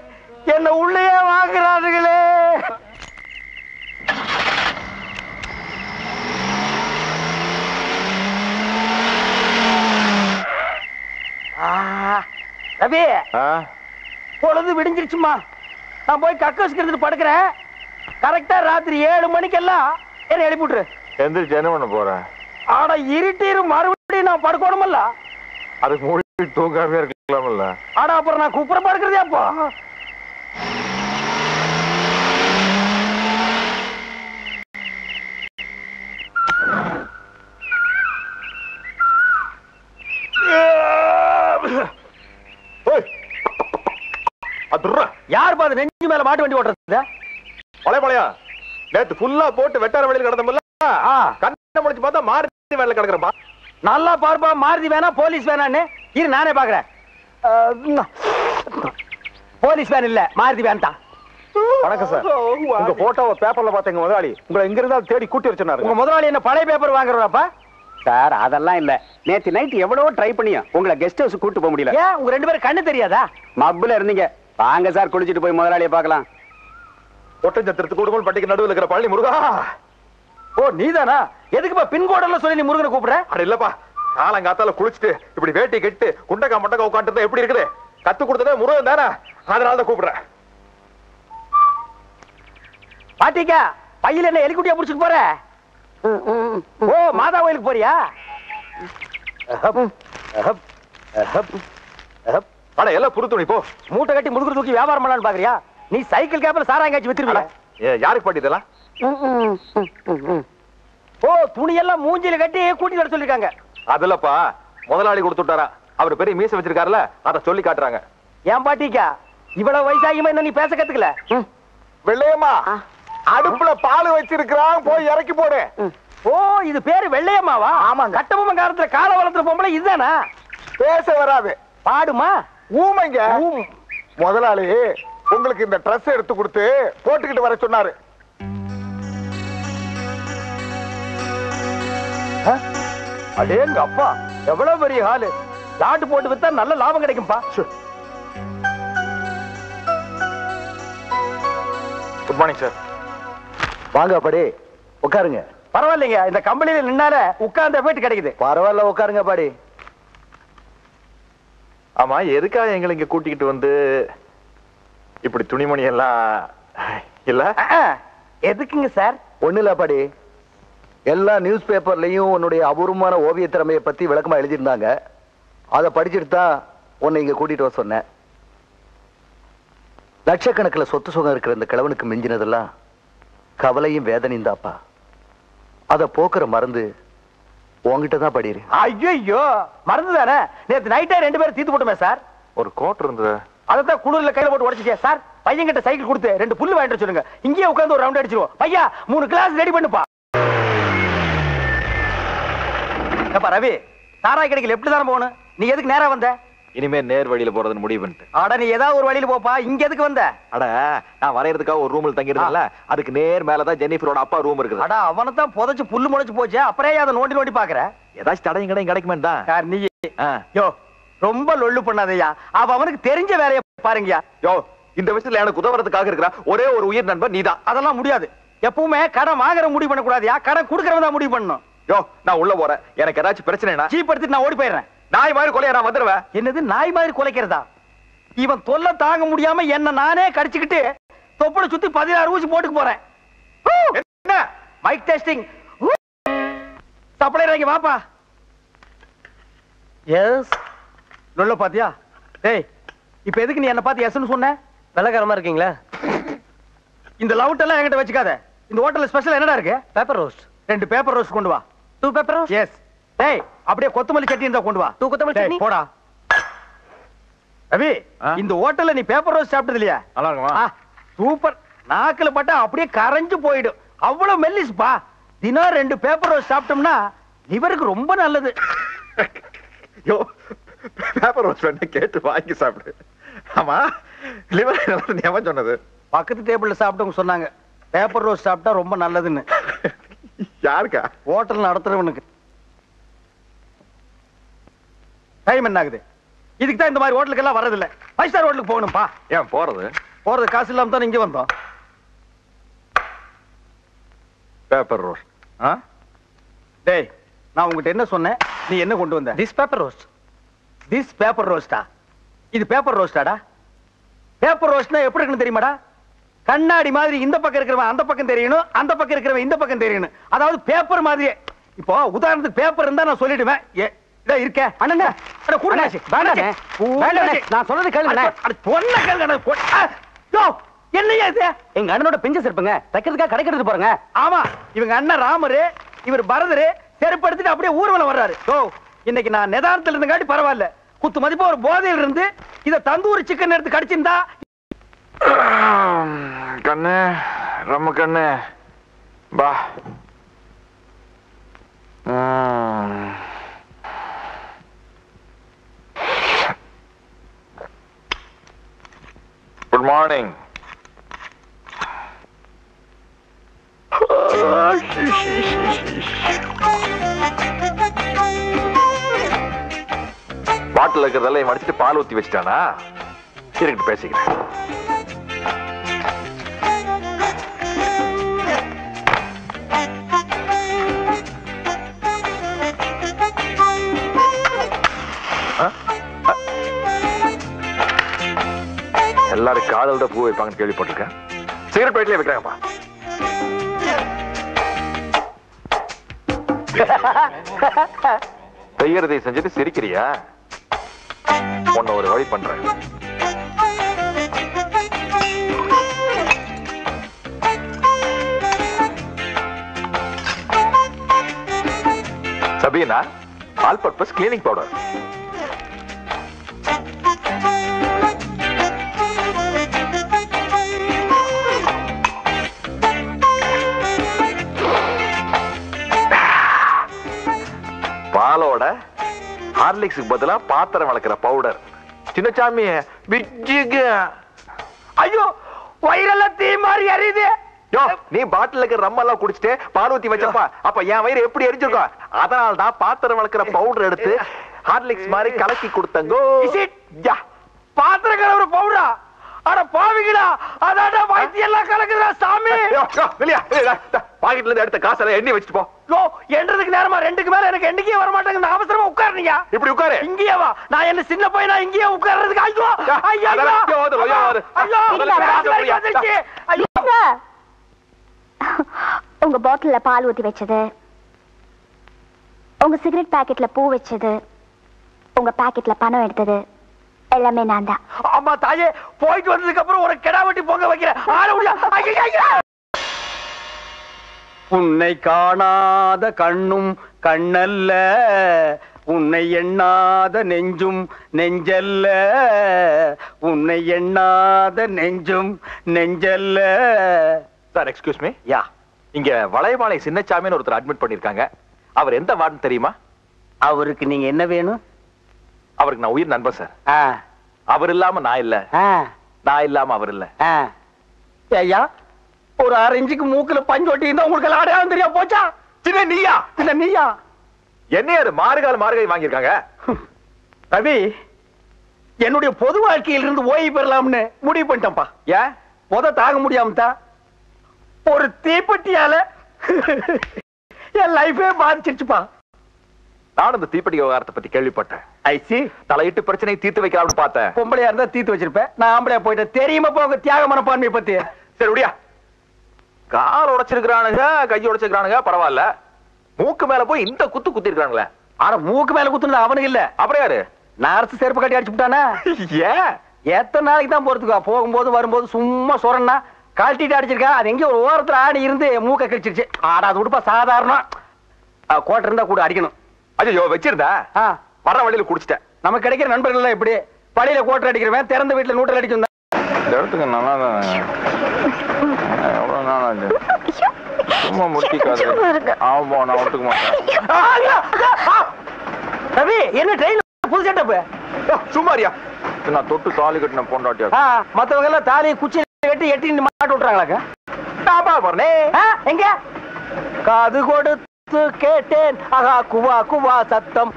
என்ன உள்ளேயே வாங்குறாருங்களே. ரவி, பொழுது விடிஞ்சிருச்சுமா. நான் போய் கக்கோஸ்க்கு எடுத்துட்டு படுக்கிறேன். கரெக்டா ராத்திரி 7 மணிக்கெல்லாம் என்ன எழுப்பி விட்டுரு. எந்திரிச்சு என்ன பண்ண போறேன்? ஆனா இருட்டிரு, மறுபடியும் நான் படுக்கணுமல்ல. அதுக்கு மூடி தூங்காம இருக்கலாம்ல. ஆனா அப்புறம் நான் கூப்பிட படுக்கிறதே அப்போ. யார் பாது நெஞ்சு மேல மாட்டு வண்டி ஓட்டுறது? பழைய நேத்து ஃபுல்லா போட்டு வெட்டார வழியில் கிடந்தோம்ல, கண்ணை முடிச்சு பார்த்தா மாருதி வேலை கிடக்குறப்பா. நல்லா பார்ப்பா, மாருதி வேணா போலீஸ் வேணான்னு. இரு, நானே பாக்குறேன். போலீஸ் வேன் இல்ல, மாருதி வேன் தான். வணக்கம் சார். உங்க போட்டோவை பேப்பர்ல பார்த்தேங்க முதலாளி. உங்களை எங்க இருந்தாலும் தேடி கூட்டி வச்சிருந்தாரு. உங்க முதலாளி என்ன பழைய பேப்பர் வாங்குறாப்பா? சார், அதெல்லாம் இல்ல. நேத்து நைட் எவ்வளவோ ட்ரை பண்ணியும் உங்களை கெஸ்ட் ஹவுஸ் கூட்டு போக முடியல. ஏன், உங்க 2 பேரும் கண்ணு தெரியாதா? மப்புல இருந்தீங்க. வாங்க சார், குளிச்சிட்டு போய் முதலாளியை பார்க்கலாம். ஒட்டஞ்சத்திரத்து கூடுமல் பட்டிக்கு நடுவில் இருக்கிற பழனி முருகா. ஓ, நீதானா? எதுக்குப்பா பின்கோடெல்லாம் சொல்லி நீ முருகனை கூப்பிடுற? அட இல்லப்பா, காலங்காத்தால குளிச்சுட்டு இப்படி வேட்டி கெட்டு குண்டக்கா மண்டக்கா உட்காந்துருந்தா எப்படி இருக்குது? கத்து கொடுத்ததே முருகன் தானே, அதனாலதான் கூப்பிடுறேன். பாட்டிக்கா, பையில என்ன எலிக்குட்டியா புடிச்சிட்டு போற? ஓ, மாதா கோயிலுக்கு போறியா? அட எல்லாம் புது துணி போ. மூட்டை கட்டி முதுகு தூக்கி வியாபாரம் பண்ணலான்னு பாக்குறியா? நீ சைக்கிள் கேப்ல சாராங்காய்ச்சி வித்துருவீங்க. யாருக்கு பாட்டி இதெல்லாம்? ஓ, துணியெல்லாம் மூஞ்சில கட்டி கூட்டி வர சொல்லிருக்காங்க. அதுலப்பா, முதலாளி கொடுத்துட்டாரா. அவர் பெரிய மீசை வச்சிருக்காருல, அத சொல்லி காட்டுறாங்க. ஏன் பாட்டிக்கா, இவ்வளவு வயசாகியுமா என்ன நீ பேச கத்துக்கல? வெள்ளையம்மா, அடுப்புல பால் வச்சிருக்கான், போய் இறக்கி போடு. ஓ, இது பேரு வெள்ளையம்மாவா? ஆமாங்க. கட்டபொம்மன் காலத்துல கால வளர்த்துற பொம்பளை இதுதானா? பேச வராது, பாடுமா? ஊமைங்க. முதலாளி உங்களுக்கு இந்த ட்ரெஸ் எடுத்து கொடுத்து போட்டுக்கிட்டு வர சொன்னாரு. அடேங்க அப்பா, எவ்வளவு பெரிய ஹாலு. லாட்டு போட்டு வித்தா நல்ல லாபம் கிடைக்கும்பா. Good morning sir. வாங்க பாடி, உட்காருங்க. பரவாயில்லைங்க, இந்த கம்பெனியில நின்னால உட்கார்ந்த வீட்டு கிடைக்குது. பரவாயில்ல, உட்காருங்க பாடி. ஆமா, எதுக்காக எங்களை இங்க கூட்டிக்கிட்டு வந்து இப்படி துணிமணி எல்லாம் இல்ல? எதுக்குங்க சார்? ஒண்ணு இல்ல பாடி, எல்லா நியூஸ் பேப்பர்லயும் உன்னுடைய அபூர்வமான ஓவிய திறமையை பத்தி விளக்கமா எழுதியிருந்தாங்க. அதை படிச்சுட்டு தான் உன்னை இங்க கூட்டிட்டு வர சொன்னேன். லட்சக்கணக்கில் சொத்து சுகம் இருக்கிற இந்த கிழவனுக்கு மிஞ்சினதெல்லாம் கவலையும் வேதனையும் தாப்பா. அதை போக்குற மருந்து உங்ககிட்ட தான் படிரு. ஐயோ, மருந்து தானே. நேற்று நைட்டே 2 பேரும் தீத்து போட்டுமே சார். ஒரு கோட் இருந்தது, அதான் குளிர்ல கையில போட்டு உடைச்சிட்டே சார். பையன் கிட்ட சைக்கிள் கொடுத்து 2 புல்லு வாங்கிட்டு சொல்லுங்க. இங்கேயே உட்கார்ந்து ஒரு ரவுண்ட் அடிச்சிருவோம். பையா 3 கிளாஸ் ரெடி பண்ணுப்பா. ரவி, சாராய் கடைக்கு எப்படி தானே போகணும்? நீ எதுக்கு நேரா வந்த? இனிமே நேர் வழியில போறதுன்னு முடிவு பண்ணிட்டு. அட, நீ ஏதாவது ஒரு வழியில போப்பா. இங்க எதுக்கு வந்த? அட, நான் வரையறதுக்காக ஒரு ரூம்ல தங்கிருந்தேன்ல, அதுக்கு நேர் மேலதான் ஜெனிஃபரோட அப்பா ரூம் இருக்குது. அட, அவனை தான் புதைச்சு புல்லு முளைச்சு போச்சு. அப்புறம் அதை நோண்டி நோண்டி பாக்குற. ஏதாச்சும் தடையும் கடையும் கிடைக்குமே தான். நீ யோ ரொம்ப லொள்ளு பண்ணாதயா. அவனுக்கு தெரிஞ்ச வேலையை பாருங்கயா. யோ, இந்த விஷயத்துல எனக்கு உதவுறதுக்காக இருக்கிற ஒரே ஒரு உயிர் நண்பன் நீதான். அதெல்லாம் முடியாது. எப்பவுமே கடன் வாங்குற முடிவு பண்ண கூடாதியா, கடன் கொடுக்கறவன் தான் முடிவு பண்ணணும். யோ, நான் உள்ள போறேன். எனக்கு ஏதாச்சும் பிரச்சனைனா ஜீப் எடுத்துட்டு நான் ஓடி போயிடுறேன். நாய் மாதிரி கொலையா நான் வந்துடுவேன். என்னது நாய் மாதிரி கொலைக்கிறதா? இவன் தொல்லை தாங்க முடியாம என்ன நானே கடிச்சுக்கிட்டு தொப்பட சுத்தி 16 ஊசி போட்டுக்கு போறேன். என்ன மைக் டெஸ்டிங்? சப்ளை இறங்கி வாப்பா. எஸ் லொல்ல பாத்தியா? டேய், இப்ப எதுக்கு நீ என்ன பார்த்து எஸ்ன்னு சொன்ன? வெள்ளக்காரமா இருக்கீங்களா? இந்த லவுட் எல்லாம் என்கிட்ட வச்சுக்காத. இந்த ஹோட்டல்ல ஸ்பெஷல் என்னடா இருக்கு? Paper roast. 2 பேப்பர் ரோஸ்ட் கொண்டு வா. 2 பேப்பர் ரோஸ்ட்? எஸ். டேய், அப்படியே கொத்தமல்லி சட்னி இருந்தா கொண்டு வா. 2 கொத்தமல்லி சட்னி போடா. ரவி, இந்த ஹோட்டல்ல நீ பேப்பர் ரோஸ்ட் சாப்பிட்டது இல்லையா? நல்லா இருக்குமா? சூப்பர். நாக்குல பட்டா அப்படியே கரைஞ்சு போயிடும். அவ்வளவு மெல்லிஸ்பா. தினம் 2 பேப்பர் ரோஸ்ட் சாப்பிட்டோம்னா லிவருக்கு ரொம்ப நல்லது. யோ, பேப்பர் ரோஸ்ட் வேணா கேட்டு வாங்கி சாப்பிடு. ஆமா, லிவர் நல்லது எவன் சொன்னது? பக்கத்து டேபிள்ல சாப்பிட்டவங்க சொன்னாங்க பேப்பர் ரோஸ்ட் சாப்பிட்டா ரொம்ப நல்லதுன்னு. யாருக்கா? ஹோட்டல் நடத்துறவனுக்கு. டைம் என்ன ஆகுது? இதுக்கு தான் இந்த மாதிரி ஹோட்டலுக்கு எல்லாம் வரதில்லை. 5 ஸ்டார் ஹோட்டலுக்கு போகணும்பா. ஏன் போறது? காசு இல்லாம தான் இங்க வந்தோம். Paper roast. டேய், நான் உங்ககிட்ட என்ன சொன்னேன்? நீ என்ன கொண்டு வந்த? This paper roast. This paper ரோஸ்டா? இது பேப்பர் ரோஸ்டாடா? பேப்பர் ரோஸ்ட்னா எப்படி இருக்குன்னு தெரியுமாடா? கண்ணாடி மாதிரி இந்த பக்கம் இருக்கிறவன் அந்த பக்கம் தெரியணும், அந்த பக்கம் இருக்கிறவன் இந்த பக்கம் தெரியணும். அதாவது பேப்பர் மாதிரியே. இப்போ உதாரணத்துக்கு பேப்பர் இருந்தா நான் சொல்லிடுவேன். இருக்க அண்ணா, நான் சொன்னது கேளுங்க. என்னையா இது? எங்க அண்ணனோட பிஞ்ச செருப்புங்க, தைக்கிறதுக்காக கடைக்கிறது போறங்க. ஆமா, இவங்க அண்ணன் ராமரு, இவர் பரதரு செருப்பு எடுத்துட்டு அப்படியே ஊர்வலம் வர்றாரு. இன்னைக்கு நான் நிதானத்துல இருந்தங்காட்டி பரவாயில்ல. குத்து மதிப்பா ஒரு போதையில் இருந்து இத தந்தூரி சிக்கன் எடுத்து கடிச்சிருந்தா. கண்ணு, ரொம்ப கண்ணு பா. Good morning. பாட்டில் இருக்கிறதெல்லாம் மடிச்சிட்டு பால் ஊத்தி வச்சுட்டானா? இருக்கட்டு, பேசிக்கிறேன். எல்லாரும் காதல்ட பூ வைப்பாங்கன்னு கேள்விப்பட்டிருக்கேன். சிகரெட் பேட்லயே வைக்கிறாங்கப்பா. செய்யறதை செஞ்சுட்டு சிரிக்கிறியா? உன்னை ஒரு வழி பண்றேன். Sabeena, all purpose cleaning powder. பாலோட ஹார்லிக்ஸுக்கு பதிலா பாத்திரம் வளர்க்கிற பவுடர். சின்னசாமி, ஐயோ, வயிறெல்லாம் தீ மாதிரி அறியுது. நீ பாட்டில் இருக்கிற ரம்மெல்லாம் குடிச்சிட்டு பால் ஊத்தி வச்சப்பா அப்ப என் வயிறு எப்படி எரிஞ்சிருக்கும். அதனால தான் பாத்திரம் வளர்க்கிற பவுடர் எடுத்து ஹார்லிக்ஸ் மாதிரி கலக்கி கொடுத்தங்கோ. பாத்திரம் கலவுற பவுடரா? அட பாவிங்களா, அதாடா வைத்தியம் எல்லாம் கலக்குதுடா சாமி. வெளியா பாக்கெட்ல இருந்து எடுத்த காசெல்லாம் எண்ணி வச்சுட்டு போ. யோ என்றதுக்கு நேரமா 2க்கு மேல எனக்கு எண்ணிக்கே வர மாட்டேங்குது. அவசரமா உட்காருங்க. இப்படி உட்காரு. இங்கேயே வா. நான் என்ன சின்ன பையனா இங்கேயே உட்கார்றதுக்கு? ஐயோ ஐயோ உங்க பாட்டில்ல பால் ஊத்தி வச்சது, உங்க சிகரெட் பாக்கெட்ல பூ வச்சது, உங்க பாக்கெட்ல பணம் எடுத்தது எல்லாமே நான் தான். அம்மா தாயே, போயிட்டு வந்ததுக்கு அப்புறம் ஒரு கெடா வெட்டி பொங்க வைக்கிறேன். உன்னை காணாத கண்ணும் கண்ணல்ல, உன்னை எண்ணாத நெஞ்சும் நெஞ்சல்ல, உன்னை எண்ணாத நெஞ்சும் நெஞ்சல்ல. Sir excuse me. யா, இங்க வளையபாளை சின்னசாமின்னு ஒருத்தர் அட்மிட் பண்ணிருக்காங்க. அவர் எந்த வார்டுன்னு தெரியுமா? அவருக்கு நீங்க என்ன வேணும்? அவருக்கு நான் உயிர் நண்பன் சார். அவர் இல்லாம நான் இல்ல, நான் இல்லாம அவர் இல்ல. ஐயா, ஒரு 6 இன்ச்சுக்கு மூக்குல பஞ்சோட்டி இருந்தா உங்களுக்கு அடையாளம் தெரியா போச்சா? சின்ன நீயா? சின்ன நீயா? என்ன யாரு மாறுகால் மாறுகை வாங்கியிருக்காங்க? ரவி, என்னுடைய பொது வாழ்க்கையில இருந்து ஓய்வு பெறலாம்னு முடிவு பண்ணிட்டேன்ப்பா. ஏன்? தாங்க முடியாம ஒரு தீப்பெட்டியால என் லைஃபே பாதிச்சிருச்சுப்பா. நானும் இந்த தீப்பெட்டி விவகாரத்தை பத்தி கேள்விப்பட்டேன். ஐசி தலையிட்டு பிரச்சனை தீர்த்து வைக்கலாம்னு பார்த்தேன். பொம்பளையா இருந்தா தீர்த்து வச்சிருப்பேன். நான் ஆம்பளையா போயிட்டேன். தெரியுமா போங்க தியாக மனப்பான்மையை பத்தி. சரி விடியா. கால் உடைச்சிருக்கிறானுங்க, கை உடைச்சிருக்கிறானுங்க, பரவாயில்ல. மூக்கு மேல போய் இந்த குத்து குத்தி இருக்கானுங்களே. ஆனா மூக்கு மேல குத்துனது அவனுக்கு இல்ல. அப்புறம் யாரு? நர்ஸ் செருப்பு கட்டி அடிச்சு விட்டானா? ஏன்? எத்தனை நாளைக்கு தான் போறதுக்கா? போகும்போது வரும்போது சும்மா சொரன்னா கழட்டிட்டு அடிச்சிருக்கா. அது எங்கேயும் ஒரு ஓரத்துல ஆடி இருந்து மூக்க கழிச்சிருச்சு. ஆடா அது உடுப்பா சாதாரணம். கோட்டை இருந்தா கூட அடிக்கணும். ஐயோ வச்சிருந்தா வர வழியில குடிச்சிட்டேன். நமக்கு கிடைக்கிற நண்பர்கள் எல்லாம் இப்படி வழியில கோட்டை அடிக்கிறவன் திறந்த வீட்டுல நூட்டல் அடிக்கும். இந்த இடத்துக்கு நல்லா தான் எவ்வளவு நாள் ஆச்சு. சும்மா முடிக்காது. ஆமா நான் ஒட்டுக்க மாட்டேன். ரவி, என்ன ட்ரெயின் புது செட்டப்? சும்மாரியா, நான் தொட்டு தாலி கட்டின பொண்டாட்டியா? மத்தவங்க எல்லாம் தாலி குச்சி கட்டி எட்டி மாட்டு விட்டுறாங்களாக்க. எங்க காது கொடுத்து கேட்டேன் ஆகா குவா குவா சத்தம்.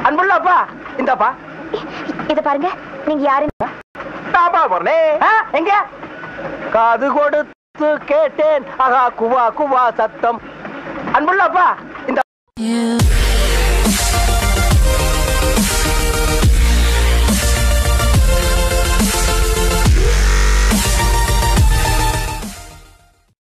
அன்புள்ளப்பா, இந்தப்பா இத பாருங்க. நீங்க யாரு? எங்க காது கொடுத்து கேட்டேன் ஆகா குவா குவா சத்தம். அன்புள்ளப்பா, இந்த